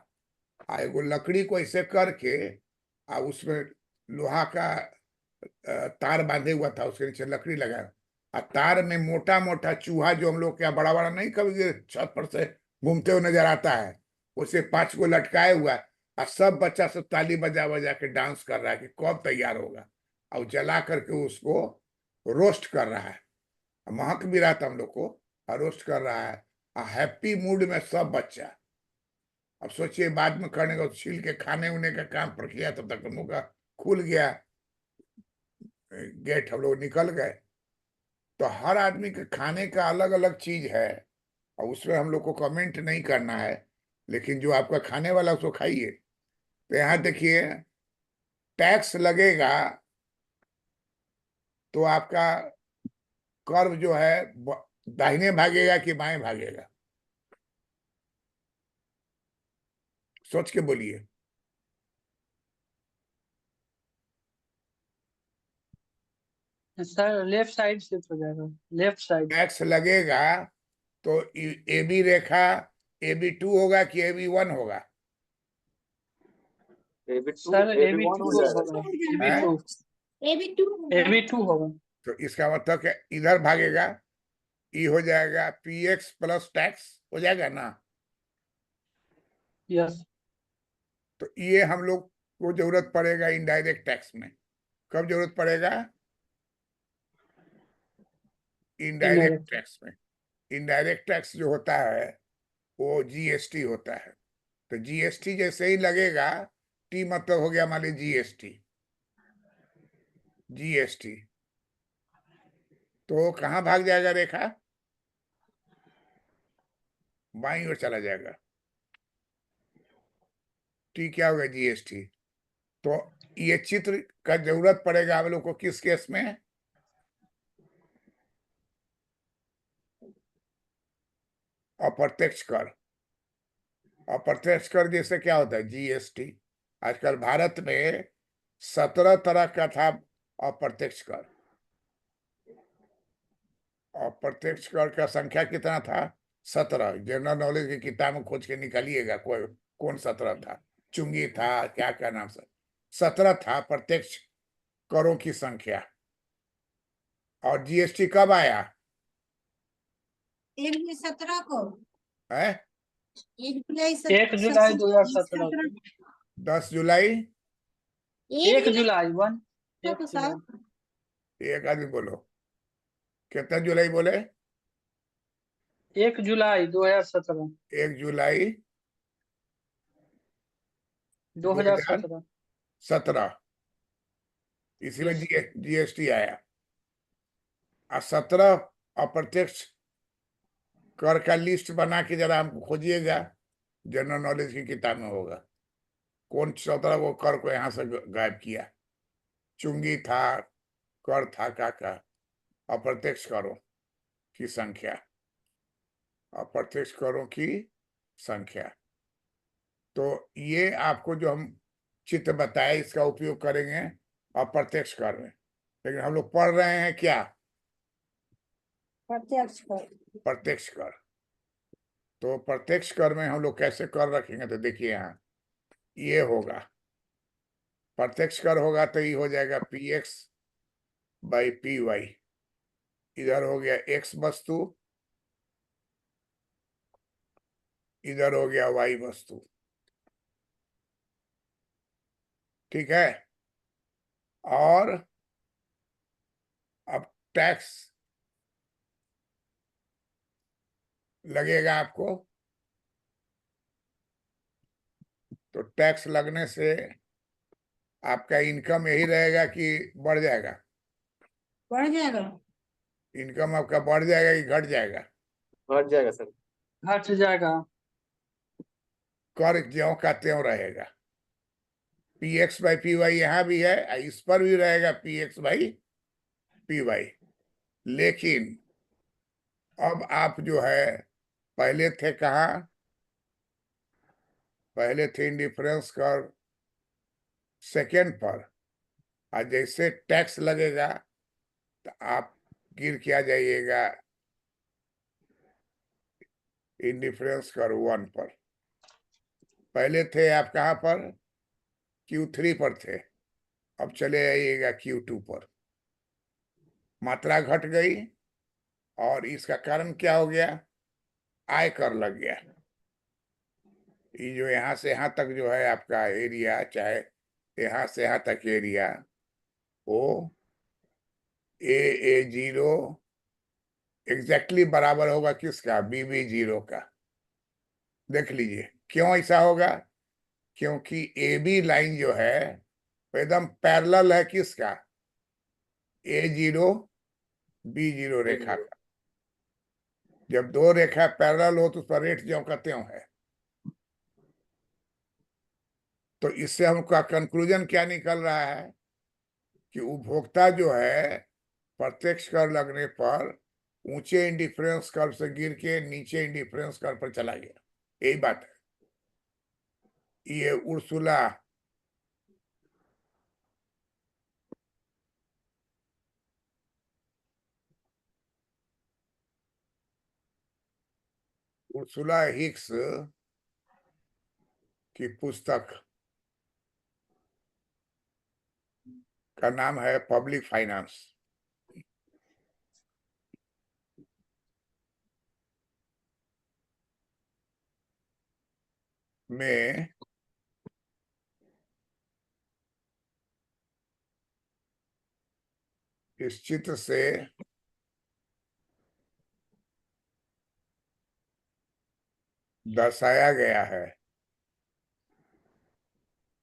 S1: एगो लकड़ी को ऐसे करके उसमें लोहा का तार बांधे हुआ था, उसके नीचे लकड़ी लगा। और तार में मोटा मोटा चूहा, जो हम लोग क्या बड़ा बड़ा नहीं कभी ये छत पर से घूमते हुए नजर आता है, उसे 5 को लटकाए हुआ है। और सब बच्चा सब ताली बजा बजा के डांस कर रहा है कि कब तैयार होगा। और जला करके उसको रोस्ट कर रहा है, महक भी रहा था हम लोग को, और रोस्ट कर रहा है। हैप्पी मूड में सब बच्चा। अब सोचिए बाद में करने का, छील के खाने उने का काम पर किया, तब तक हम लोग का खुल गया गेट, हम लोग निकल गए। तो हर आदमी के खाने का अलग अलग चीज है, और उसमें हम लोग को कमेंट नहीं करना है। लेकिन जो आपका खाने वाला उसको खाइए। तो यहाँ देखिए, टैक्स लगेगा तो आपका कर्व जो है दाहिने भागेगा कि बाएं भागेगा? सोच के बोलिए।
S4: सर लेफ्ट साइड शिफ्ट हो जाएगा, लेफ्ट साइड।
S1: टैक्स लगेगा तो ए बी रेखा AB2 होगा कि AB1 होगा?
S4: सर
S2: AB1
S4: AB2
S2: हो जाएगा
S4: होगा,
S2: सर।
S1: हैं?
S4: AB2
S5: AB2
S4: AB2 होगा।
S1: तो इसका मतलब क्या इधर भागेगा, ई हो जाएगा PX प्लस टैक्स हो जाएगा ना।
S4: यस।
S1: तो ये हम लोग को जरूरत पड़ेगा इनडायरेक्ट टैक्स में। कब जरूरत पड़ेगा? Indirect
S4: indirect.
S1: टैक्स में। इनडायरेक्ट टैक्स जो होता है वो GST होता है। तो GST जैसे ही लगेगा, टी मतलब हो गया मान लीजिए GST, तो कहाँ भाग जाएगा रेखा? बाईं ओर चला जाएगा। टी क्या होगा? GST। तो ये चित्र का जरूरत पड़ेगा हम लोग को किस केस में? अप्रत्यक्ष कर। अप्रत्यक्ष कर जैसे क्या होता है? GST। आजकल भारत में 17 तरह का था अप्रत्यक्ष कर। अप्रत्यक्ष कर का संख्या कितना था? 17। जनरल नॉलेज की किताब में खोज के निकालिएगा कोई कौन 17 था। चुंगी था, क्या क्या नाम से 17 था प्रत्यक्ष करों की संख्या। और GST कब आया
S5: 1 जुलाई 2017 को,
S1: है?
S5: 1 जुलाई
S4: 1 जुलाई 2017 को।
S1: 10 जुलाई।
S4: 1 जुलाई 1 1
S5: को
S4: जुलाई।
S5: साहब,
S1: एक आदमी बोलो, कितना जुलाई बोले?
S4: 1 जुलाई 2017।
S1: 1 जुलाई
S4: 2017।
S1: 2017। इसी में
S4: यस।
S1: GST आया। और 17 अप्रत्यक्ष कर का लिस्ट बना के जरा हमको खोजिएगा, जनरल नॉलेज की किताब में होगा कौन 17 वो कर को यहाँ से गायब किया। चुंगी था, कर था, का अप्रत्यक्ष करों की संख्या। अप्रत्यक्ष करों की संख्या। तो ये आपको जो हम चित्र बताए इसका उपयोग करेंगे अप्रत्यक्ष कर में। लेकिन हम लोग पढ़ रहे हैं क्या?
S5: प्रत्यक्ष कर।
S1: प्रत्यक्ष कर। तो प्रत्यक्ष कर में हम लोग कैसे कर रखेंगे? तो देखिए यहाँ ये होगा, प्रत्यक्ष कर होगा तो ये हो जाएगा PX बाई PY। इधर हो गया X वस्तु, इधर हो गया Y वस्तु। ठीक है। और अब टैक्स लगेगा आपको, तो टैक्स लगने से आपका इनकम यही रहेगा कि बढ़ जाएगा?
S5: बढ़ जाएगा।
S1: इनकम आपका बढ़ जाएगा कि घट जाएगा?
S2: बढ़ जाएगा सर।
S4: घट जाएगा।
S1: कर ज्यों का त्यों रहेगा। PX बाई PY यहाँ भी है, इस पर भी रहेगा PX बाई PY। लेकिन अब आप जो है पहले थे कहाँ? पहले थे इंडिफरेंस कर सेकेंड पर, और जैसे टैक्स लगेगा तो आप गिर के आ जाइएगा इंडिफरेंस कर 1 पर। पहले थे आप कहाँ पर? Q3 पर थे, अब चले आइएगा Q2 पर। मात्रा घट गई और इसका कारण क्या हो गया? आय कर लग गया। ये जो यहाँ से यहाँ तक जो है आपका एरिया, चाहे यहाँ से यहाँ तक एरिया, वो A0 एग्जैक्टली बराबर होगा किसका? BB0 का। देख लीजिए क्यों ऐसा होगा? क्योंकि AB लाइन जो है वो एकदम पैरेलल है किसका? A0 B0 रेखा का। जब दो रेखा पैरेलल हो तो उसका रेट ज्यों का त्यों है। तो इससे हमका कंक्लूजन क्या निकल रहा है कि उपभोक्ता जो है प्रत्यक्ष कर लगने पर ऊंचे इंडिफरेंस कर से गिर के नीचे इंडिफरेंस कर पर चला गया। यही बात है। ये उर्सुला उर्सुला हिक्स की पुस्तक का नाम है पब्लिक फाइनेंस। में इस चित्र से दर्शाया गया है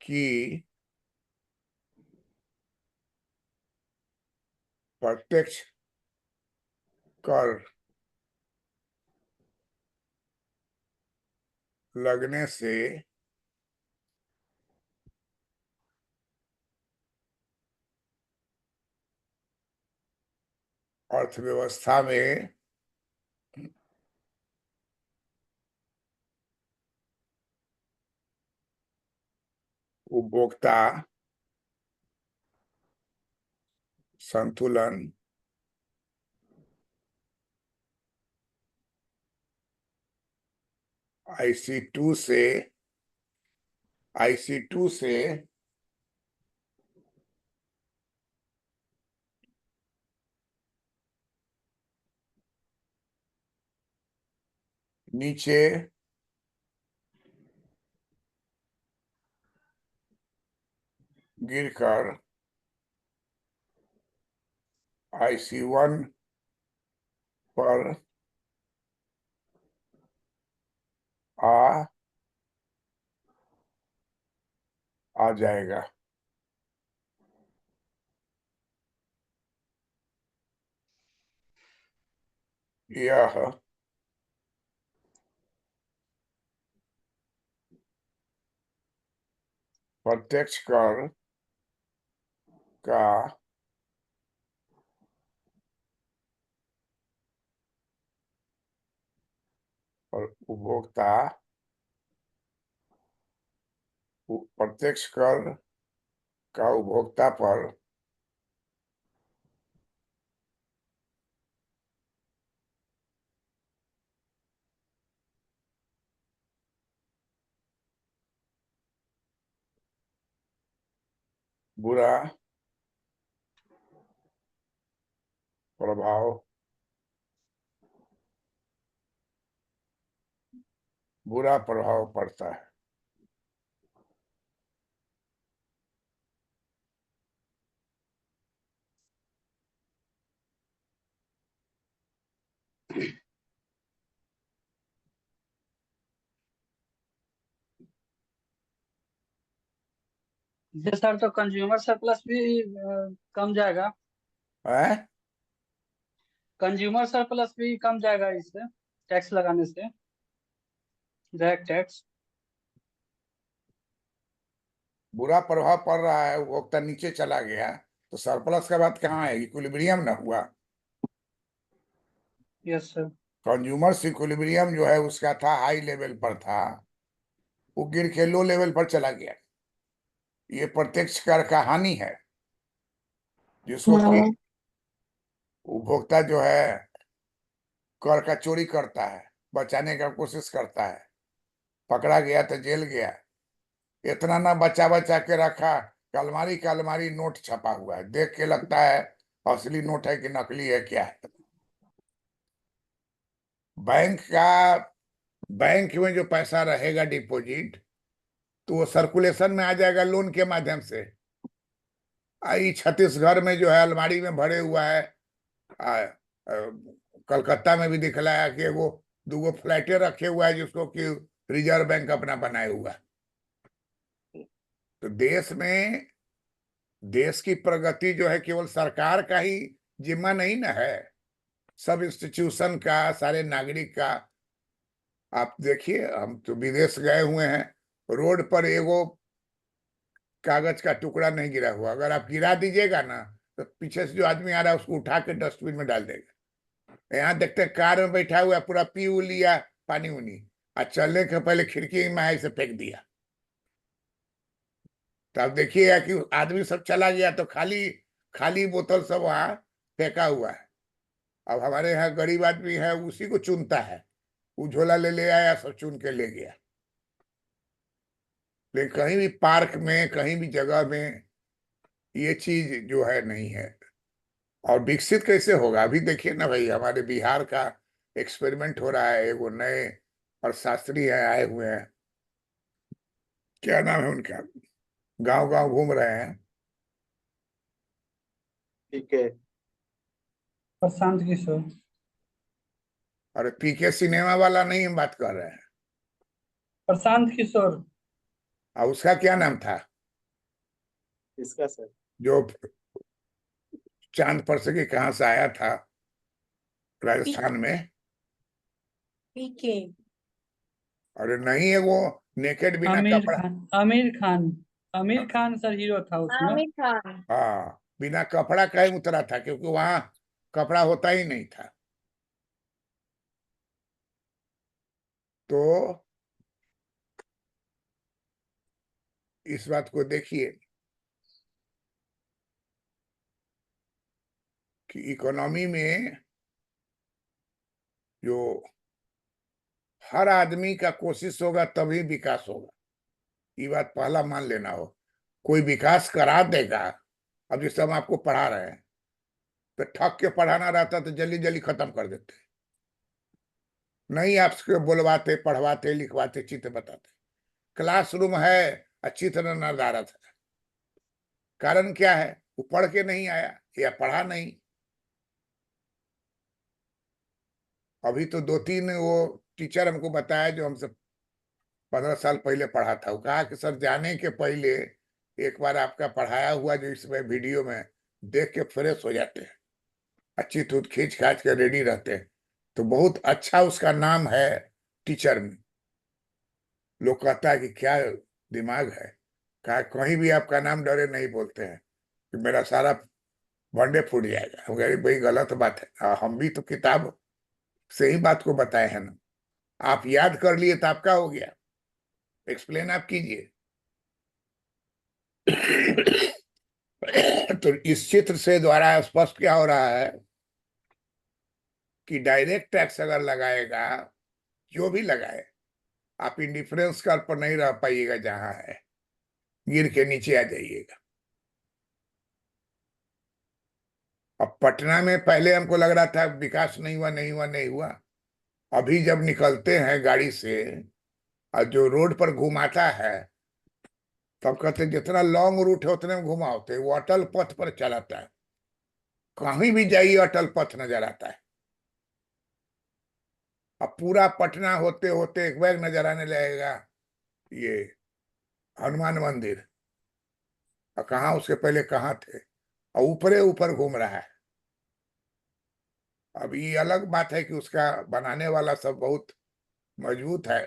S1: कि प्रत्यक्ष कर लगने से अर्थव्यवस्था में उपभोक्ता संतुलन IC2 से नीचे गिरकर IC1 पर आ जाएगा। यह प्रत्यक्ष कर का और उपभोक्ता प्रत्यक्ष कर का उपभोक्ता पर बुरा प्रभाव पड़ता है।
S4: ये सर तो कंज्यूमर सरप्लस भी कम जाएगा।
S1: है?
S4: कंज्यूमर सरप्लस भी कम जाएगा इससे, टैक्स लगाने से, डायरेक्ट टैक्स।
S1: बुरा प्रभाव पड़ रहा है, उपभोक्ता नीचे चला गया तो सरप्लस का बात कहाँ है? इक्विलिब्रियम ना हुआ।
S4: Yes sir.
S1: कंज्यूमर इक्विलिब्रियम जो है उसका था हाई लेवल पर था, वो गिर के लो लेवल पर चला गया। ये प्रत्यक्ष कर का हानि है, जिसको कि उपभोक्ता जो है कर का चोरी करता है, बचाने का कोशिश करता है, पकड़ा गया तो जेल गया। इतना ना बचा बचा के रखा, अलमारी नोट छपा हुआ है, देख के लगता है असली नोट है कि नकली है क्या है। बैंक में जो पैसा रहेगा डिपॉजिट, तो वो सर्कुलेशन में आ जाएगा लोन के माध्यम से। आई छत्तीसगढ़ में जो है अलमारी में भरे हुआ है। कलकत्ता में भी दिखलाया कि वो 2 फ्लैटें रखे हुआ है जिसको कि रिजर्व बैंक अपना बनाए हुआ है। तो देश की प्रगति जो है केवल सरकार का ही जिम्मा नहीं ना है, सब इंस्टीट्यूशन का, सारे नागरिक का। आप देखिए, हम तो विदेश गए हुए हैं, रोड पर एगो कागज का टुकड़ा नहीं गिरा हुआ। अगर आप गिरा दीजिएगा ना तो पीछे से जो आदमी आ रहा है उसको उठा के डस्टबिन में डाल देगा। यहाँ देखते हैं कार में बैठा हुआ पूरा पी उ लिया पानी उनी, और चलने के पहले खिड़की में ऐसे फेंक दिया। तो आप देखिएगा कि आदमी सब चला गया तो खाली खाली बोतल सब वहां फेंका हुआ है। अब हमारे यहाँ गरीब आदमी है, उसी को चुनता है वो झोला ले आया, सब चुन के ले गया। लेकिन कहीं भी पार्क में, कहीं भी जगह में ये चीज जो है नहीं है। और विकसित कैसे होगा? अभी देखिए ना भाई, हमारे बिहार का एक्सपेरिमेंट हो रहा है, वो नए और शास्त्री है आए हुए हैं, क्या नाम है उनका, गांव गांव घूम रहे हैं।
S2: ठीक है।
S4: प्रशांत किशोर।
S1: और पीके सिनेमा वाला नहीं हम बात कर रहे हैं।
S4: प्रशांत किशोर।
S1: और उसका क्या नाम था
S2: इसका सर
S1: जो चांद पर से कि कहाँ से आया था राजस्थान में?
S5: पीके।
S1: अरे नहीं है वो, नेकेड बिना
S4: आमिर
S1: कपड़ा।
S4: खान। आमिर खान। आमिर खान सर हीरो था उसमें।
S3: आमिर खान।
S1: हाँ, बिना कपड़ा का ही उतरा था, क्योंकि वहां कपड़ा होता ही नहीं था। तो इस बात को देखिए कि इकोनॉमी में जो हर आदमी का कोशिश होगा तभी विकास होगा, ये बात पहला मान लेना हो। कोई विकास करा देगा। अब जैसे हम आपको पढ़ा रहे हैं, तो ठग के पढ़ाना रहता तो जल्दी जल्दी खत्म कर देते। नहीं, आपसे बुलवाते, पढ़वाते, लिखवाते, चित्र बताते। क्लासरूम है, चित्र नदारत है। कारण क्या है? वो पढ़ के नहीं आया या पढ़ा नहीं। अभी तो 2-3 वो टीचर हमको बताया जो हमसे 15 साल पहले पढ़ा था। वो कहा कि सर, जाने के पहले एक बार आपका पढ़ाया हुआ जो इसमें वीडियो में देख के फ्रेश हो जाते हैं, अच्छी तूत खींच खाच के रेडी रहते हैं। तो बहुत अच्छा उसका नाम है टीचर में। लोग कहता है कि क्या दिमाग है, कहा कहीं भी आपका नाम डरे नहीं बोलते हैं कि मेरा सारा भंडे फूट जाएगा। हम कह रहे भाई गलत बात है। हम भी तो किताब से ही बात को बताए हैं ना। आप याद कर लिए तो आपका हो गया, एक्सप्लेन आप कीजिए। तो इस चित्र से द्वारा स्पष्ट क्या हो रहा है कि डायरेक्ट टैक्स अगर लगाएगा, जो भी लगाए, आप इंडिफरेंस कर पर नहीं रह पाइएगा, जहां है गिर के नीचे आ जाइएगा। अब पटना में पहले हमको लग रहा था विकास नहीं हुआ, नहीं हुआ, नहीं हुआ। अभी जब निकलते हैं गाड़ी से और जो रोड पर घुमाता है, तब कहते जितना लॉन्ग रूट है उतने में घुमा होते, वो अटल पथ पर चलाता है। कहीं भी जाइए अटल पथ नजर आता है। अब पूरा पटना होते होते एक बैग नजर आने लगेगा, ये हनुमान मंदिर। और कहाँ उसके पहले कहाँ थे, और ऊपरे ऊपर घूम रहा है। अब ये अलग बात है कि उसका बनाने वाला सब बहुत मजबूत है।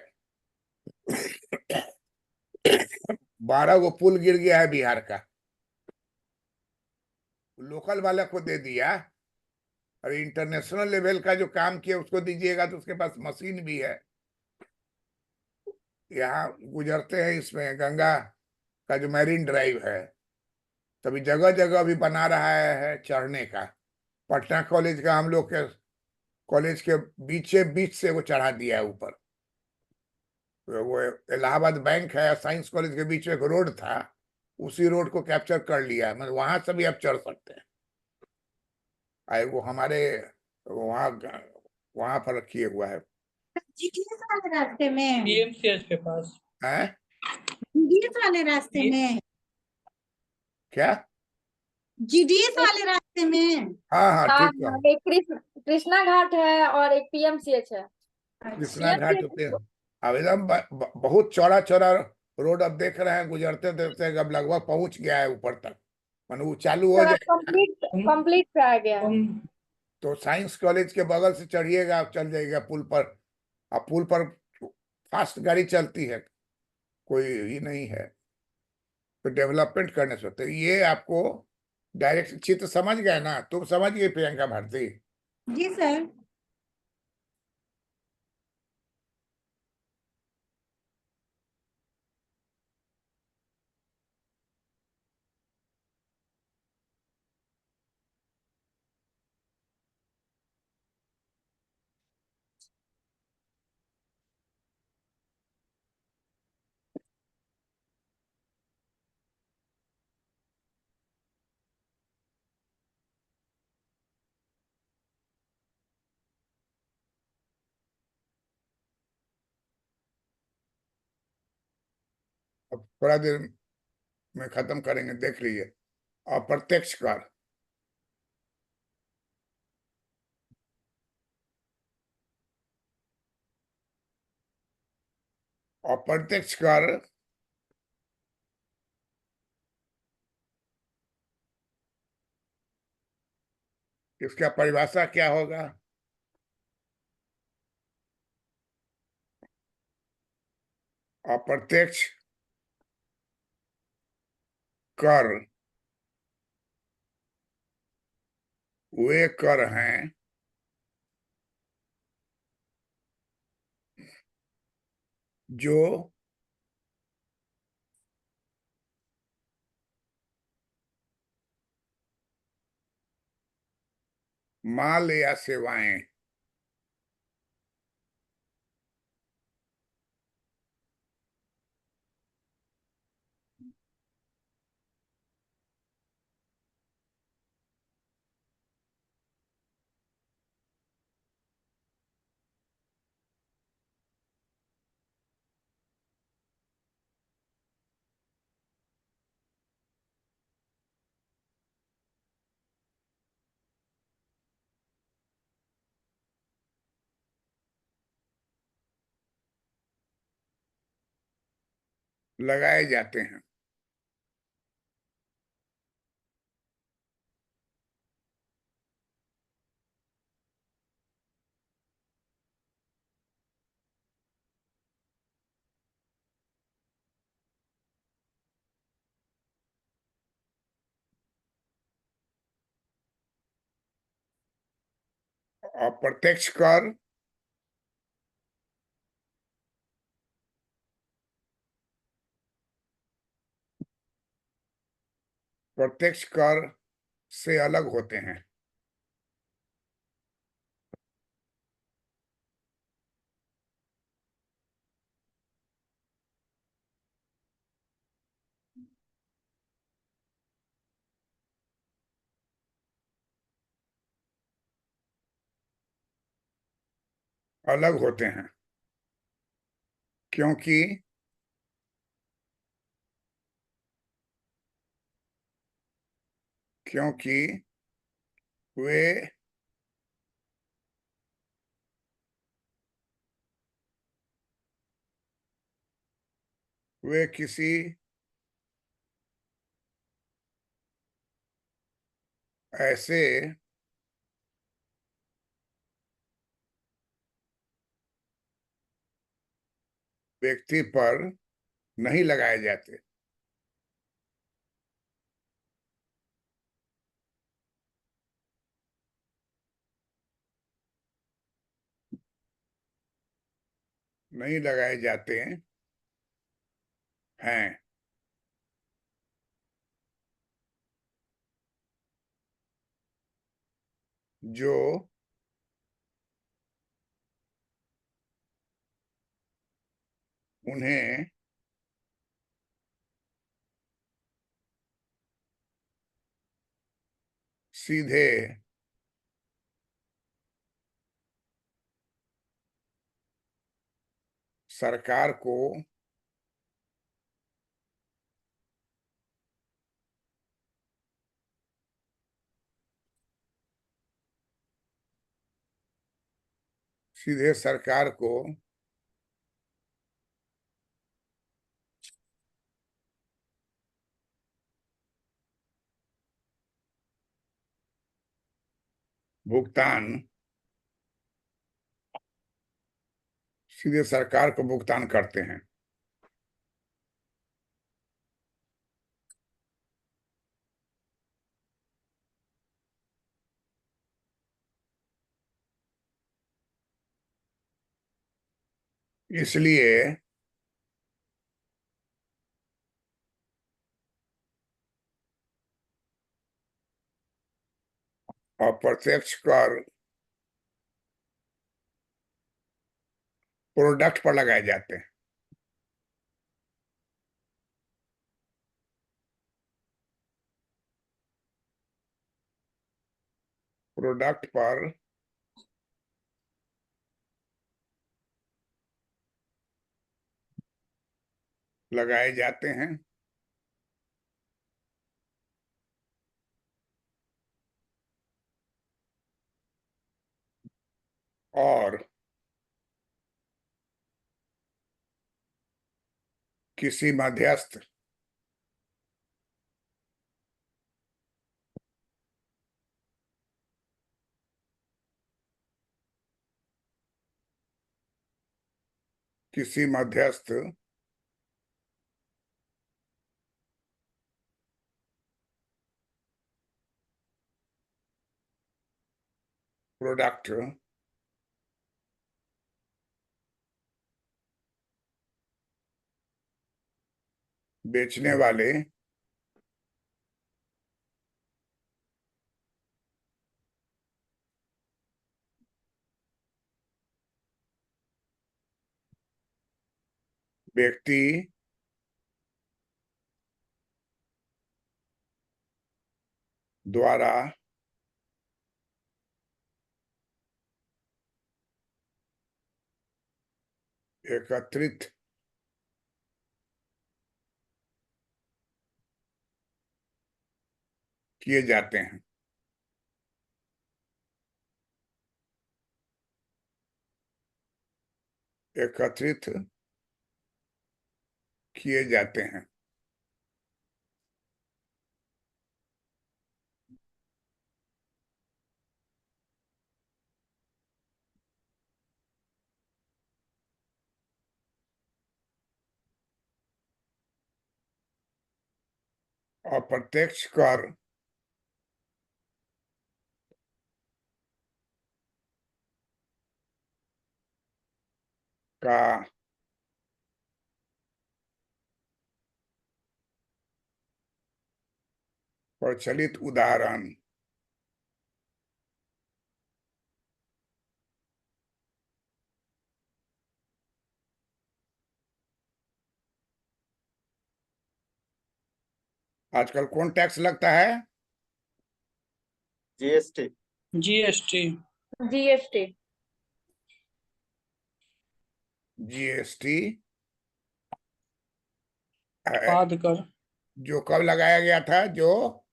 S1: 12 गो पुल गिर गया है बिहार का, लोकल वाला को दे दिया। और इंटरनेशनल लेवल का जो काम किया उसको दीजिएगा तो उसके पास मशीन भी है। यहाँ गुजरते हैं इसमें गंगा का जो मैरीन ड्राइव है, तभी जगह जगह भी बना रहा है चढ़ने का। पटना कॉलेज का, हम लोग के कॉलेज के बीचे बीच से वो चढ़ा दिया है ऊपर। वो इलाहाबाद बैंक है, साइंस कॉलेज के बीच में एक रोड था, उसी रोड को कैप्चर कर लिया है। मतलब वहां से भी आप चढ़ सकते हैं। आए वो हमारे वहाँ वहां पर किए हुआ है।
S5: जीडीएस वाले रास्ते में।
S4: पीएमसीएच के पास।
S1: हैं?
S5: जीडीएस वाले रास्ते में।
S1: क्या?
S5: जीडीएस वाले रास्ते में।
S1: हाँ हाँ,
S3: हाँ
S1: ठीक है।
S3: हाँ, एक कृष्णा घाट है और एक पीएमसीएच है।
S1: कृष्णा
S5: अच्छा।
S1: घाट होते हैं। अब एकदम बहुत चौड़ा चौड़ा रोड अब देख रहे हैं, गुजरते देखते अब लगभग पहुंच गया है ऊपर तक, मानो वो चालू हो जाएगा।
S3: कंप्लीट
S4: तुम
S3: कंप्लीट पे आ गया है।
S4: तुम
S1: तो साइंस कॉलेज के बगल से चढ़िएगा, आप चल जाइएगा पुल पर। अब पुल पर फास्ट गाड़ी चलती है, कोई ही नहीं है। तो डेवलपमेंट करने से होते ये आपको डायरेक्ट चित्र समझ गए ना? तुम समझ गए प्रियंका भारती?
S5: जी सर।
S1: अब थोड़ा देर में खत्म करेंगे, देख लीजिए। अप्रत्यक्ष कर, अप्रत्यक्ष कर इसका परिभाषा क्या होगा? अप्रत्यक्ष कर वे कर हैं जो माल या सेवाएं लगाए जाते हैं। अप्रत्यक्ष कर प्रत्यक्ष कर से अलग होते हैं। अलग होते हैं क्योंकि क्योंकि वे किसी ऐसे व्यक्ति पर नहीं लगाए जाते। नहीं लगाए जाते हैं जो उन्हें सीधे सरकार को सीधे सरकार को भुगतान सीधे सरकार को भुगतान करते हैं। इसलिए अप्रत्यक्ष कर प्रोडक्ट पर लगाए जाते हैं। प्रोडक्ट पर लगाए जाते हैं। और किसी मध्यस्थ किसी मध्यस्थ प्रोडक्ट बेचने वाले व्यक्ति द्वारा एकत्रित किए जाते हैं। एकत्रित किए जाते हैं। अप्रत्यक्ष कर का प्रचलित उदाहरण आजकल कौन टैक्स लगता है?
S2: जीएसटी।
S4: जीएसटी।
S3: जीएसटी।
S1: जीएसटी
S4: उत्पाद कर
S1: जो कब लगाया गया था? जो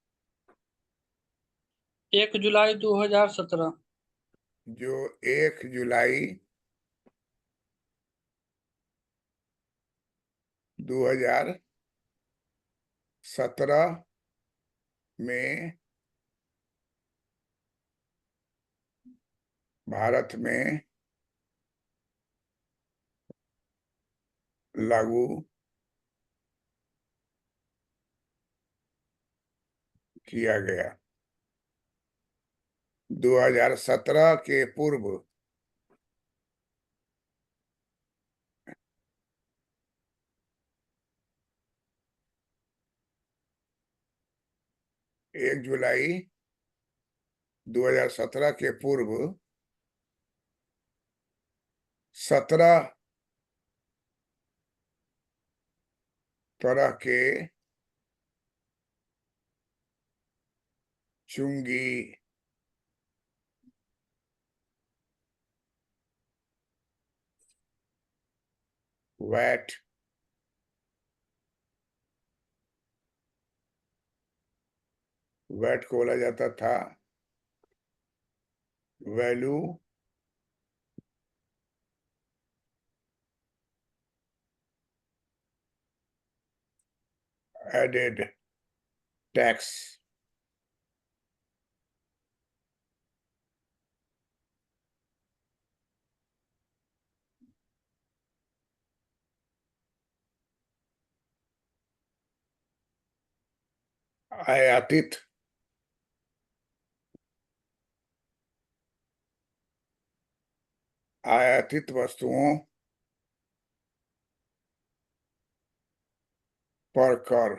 S4: 1 जुलाई 2017।
S1: जो 1 जुलाई 2017 में भारत में लागू किया गया। 2017 के पूर्व 1 जुलाई 2017 के पूर्व 17 तरह के चुंगी, वैट, वैट को बोला जाता था वैल्यू एडेड टैक्स। आयातित आयातित वस्तुओं पर कर।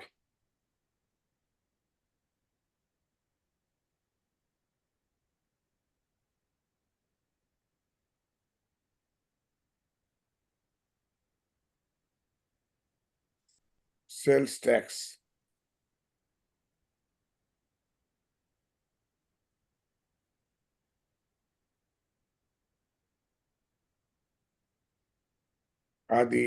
S1: Sales tax. आदि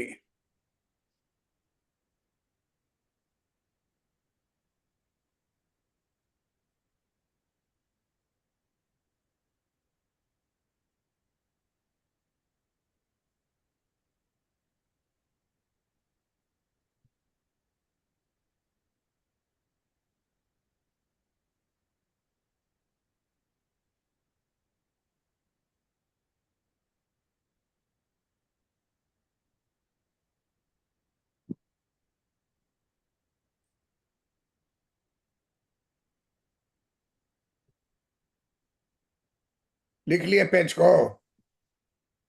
S1: लिख लिए पेज को?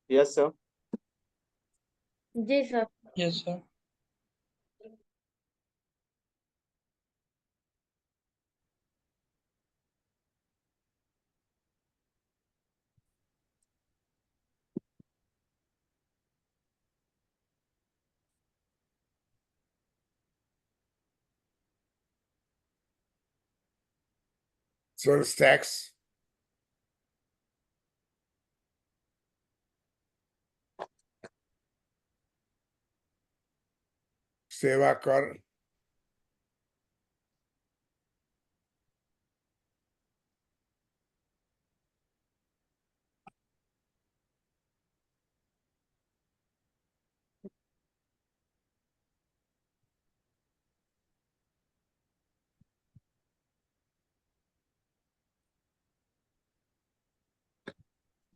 S2: Yes sir.
S3: जी sir.
S4: Yes sir.
S1: Sales tax, सेवा कर,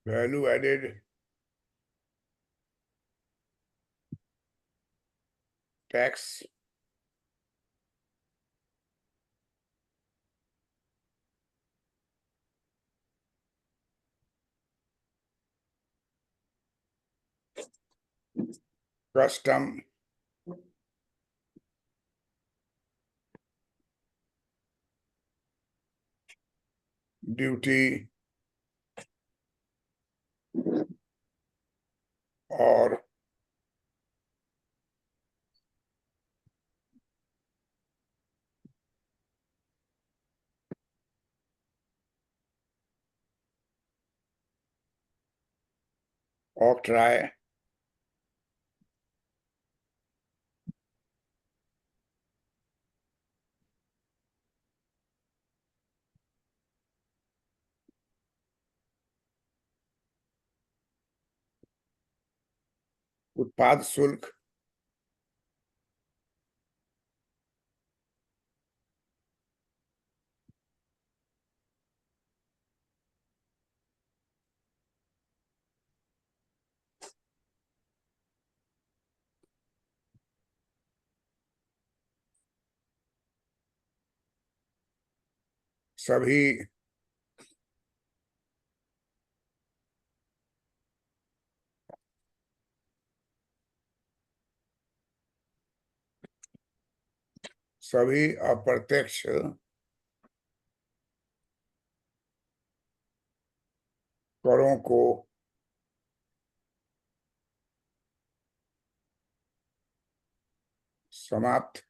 S1: value added tax, custom, duty और ऑक्ट्राय, उत्पाद शुल्क, सभी सभी अप्रत्यक्ष करों को समाप्त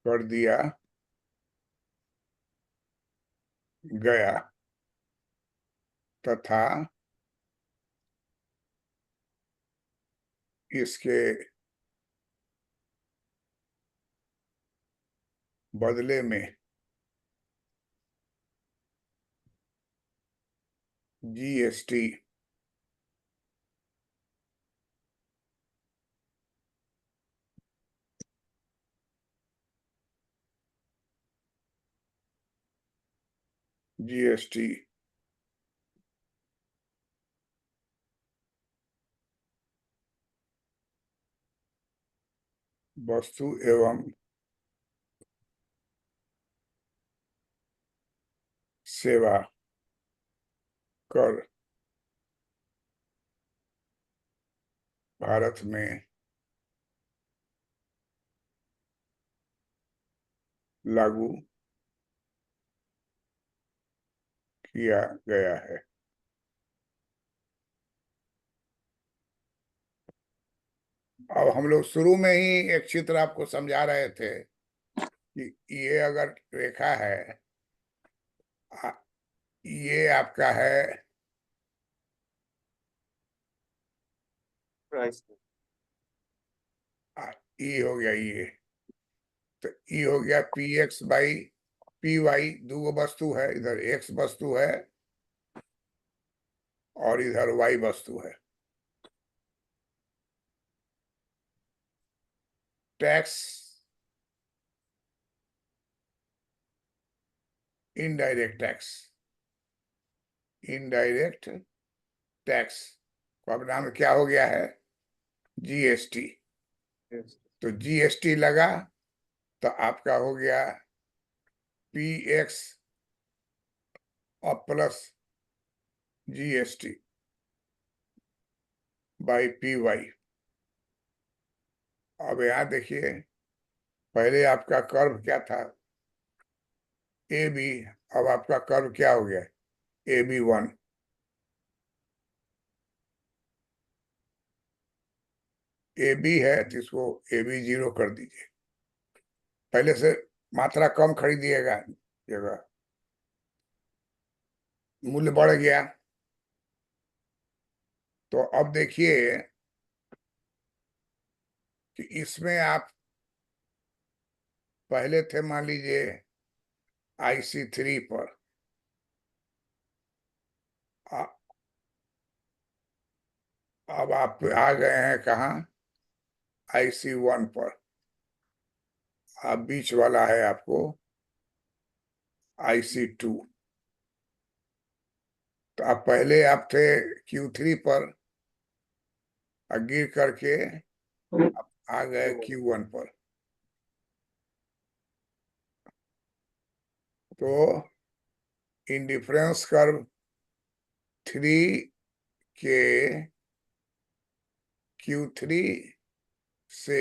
S1: कर दिया गया तथा इसके बदले में जीएसटी जीएसटी वस्तु एवं सेवा कर भारत में लागू किया गया है। अब हम लोग शुरू में ही एक चित्र आपको समझा रहे थे कि ये अगर रेखा है, ये आपका है
S2: प्राइस।
S1: ई हो गया ये, तो ई हो गया P x by P y, दो वस्तु है, इधर एक्स वस्तु है और इधर वाई वस्तु है। Tax, indirect tax, indirect tax का अब नाम क्या हो गया है? जीएसटी।
S2: यस।
S1: तो जीएसटी लगा तो आपका हो गया PX और प्लस GST बाई PY। अब यहाँ देखिए, पहले आपका कर्व क्या था, AB, अब आपका कर्व क्या हो गया, AB1। AB है तो इसको AB0 कर दीजिए, पहले से मात्रा कम खरीदिएगा, जगह मूल्य बढ़ गया। तो अब देखिए कि इसमें आप पहले थे मान लीजिए IC3 पर, अब आप आ गए हैं कहाँ, IC1 पर। अब बीच वाला है आपको IC2। तो अब पहले आप थे Q3 पर, गिर करके आ गए Q1 पर। तो इंडिफरेंस कर्व 3 के Q3 से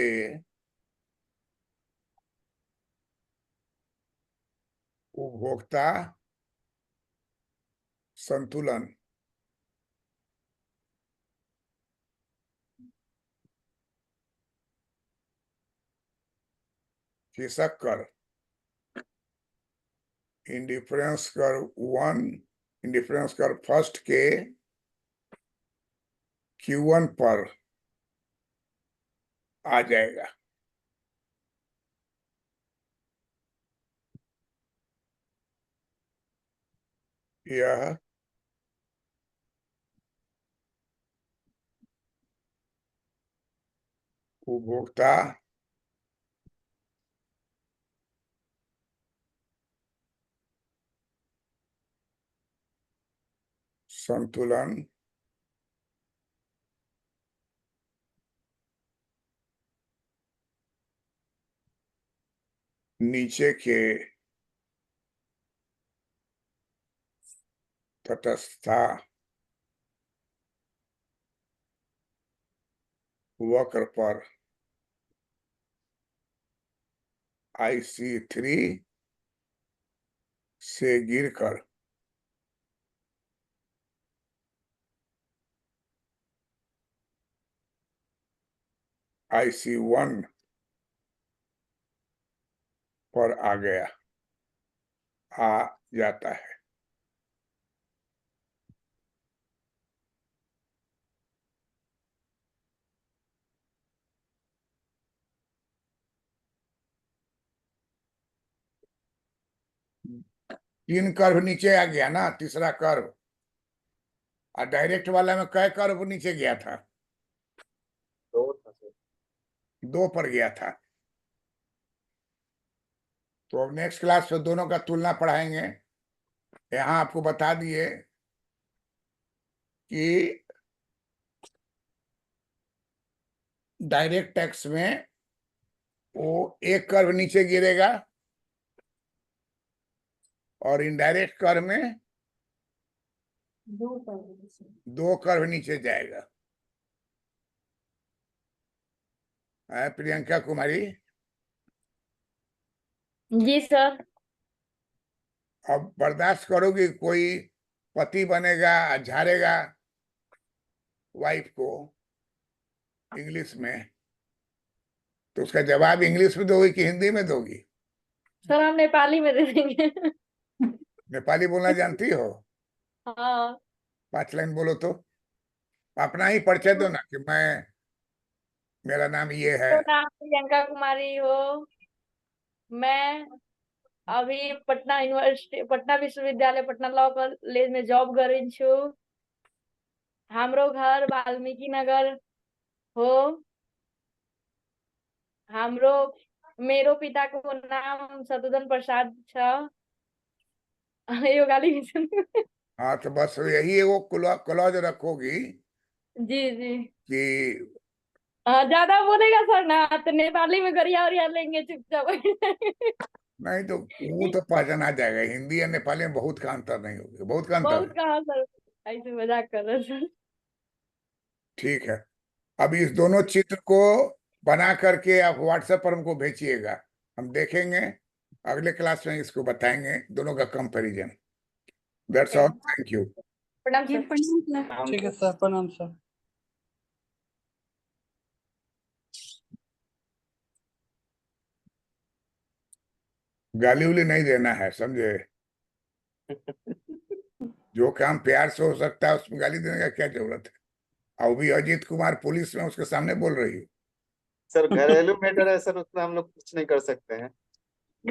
S1: उपभोक्ता संतुलन हिसक कर indifference curve 1, indifference curve first के Q1 पर आ जाएगा। यह उपभोक्ता संतुलन नीचे के तटस्थता वक्र पर IC3 से गिरकर IC1 पर आ गया, आ जाता है। तीन कर्व नीचे आ गया ना, तीसरा कर्व, और डायरेक्ट वाला में कै कर्व नीचे गया था, 2 पर गया था। तो अब नेक्स्ट क्लास में दोनों का तुलना पढ़ाएंगे। यहाँ आपको बता दिए कि डायरेक्ट टैक्स में वो एक कर्व नीचे गिरेगा और इनडायरेक्ट कर में 2 कर्व नीचे जाएगा। प्रियंका कुमारी,
S3: जी सर।
S1: अब बर्दाश्त करोगी कोई पति बनेगा, झाड़ेगा वाइफ को इंग्लिश में, तो उसका जवाब इंग्लिश में दोगी कि हिंदी में दोगी?
S3: सर हम नेपाली में दे देंगे।
S1: नेपाली बोलना जानती हो?
S3: हाँ।
S1: 5 लाइन बोलो तो, अपना ही परिचय दो ना कि मैं, मेरा नाम ये है।
S3: तो नाम प्रियंका कुमारी हो, मैं अभी पटना यूनिवर्सिटी, पटना विश्वविद्यालय पटना लॉ कॉलेज में जॉब कर रही छू। हमरो घर वाल्मीकि नगर हो। हमरो मेरो पिता को नाम शत्रुघ्न प्रसाद छ। यो गाली भी सुन।
S1: हाँ तो बस यही वो क्लॉज रखोगी
S3: जी जी।
S1: कि
S3: ज्यादा बोलेगा सर ना तो नेपाली में गरिया उरिया लेंगे चुपचाप।
S1: नहीं तो वो तो पहचाना जाएगा, हिंदी और नेपाली में बहुत का अंतर नहीं होगा, बहुत का अंतर
S3: बहुत
S1: है।
S3: कहा सर, ऐसे मजाक कर रहे सर।
S1: ठीक है, अब इस दोनों चित्र को बना करके आप व्हाट्सएप पर हमको भेजिएगा, हम देखेंगे, अगले क्लास में इसको बताएंगे दोनों का comparison. That's all, thank you.
S3: प्रणाम
S5: जी
S3: सर।
S5: प्रणाम सर।
S4: ठीक है सर, प्रणाम सर।
S1: गाली उली नहीं देना है, समझे? जो काम प्यार से हो सकता है उसमें गाली देने का क्या जरूरत है? और भी अजीत कुमार पुलिस में उसके सामने बोल रही है।
S2: सर घरेलू मैटर है सर, उसमें हम लोग कुछ नहीं कर सकते हैं।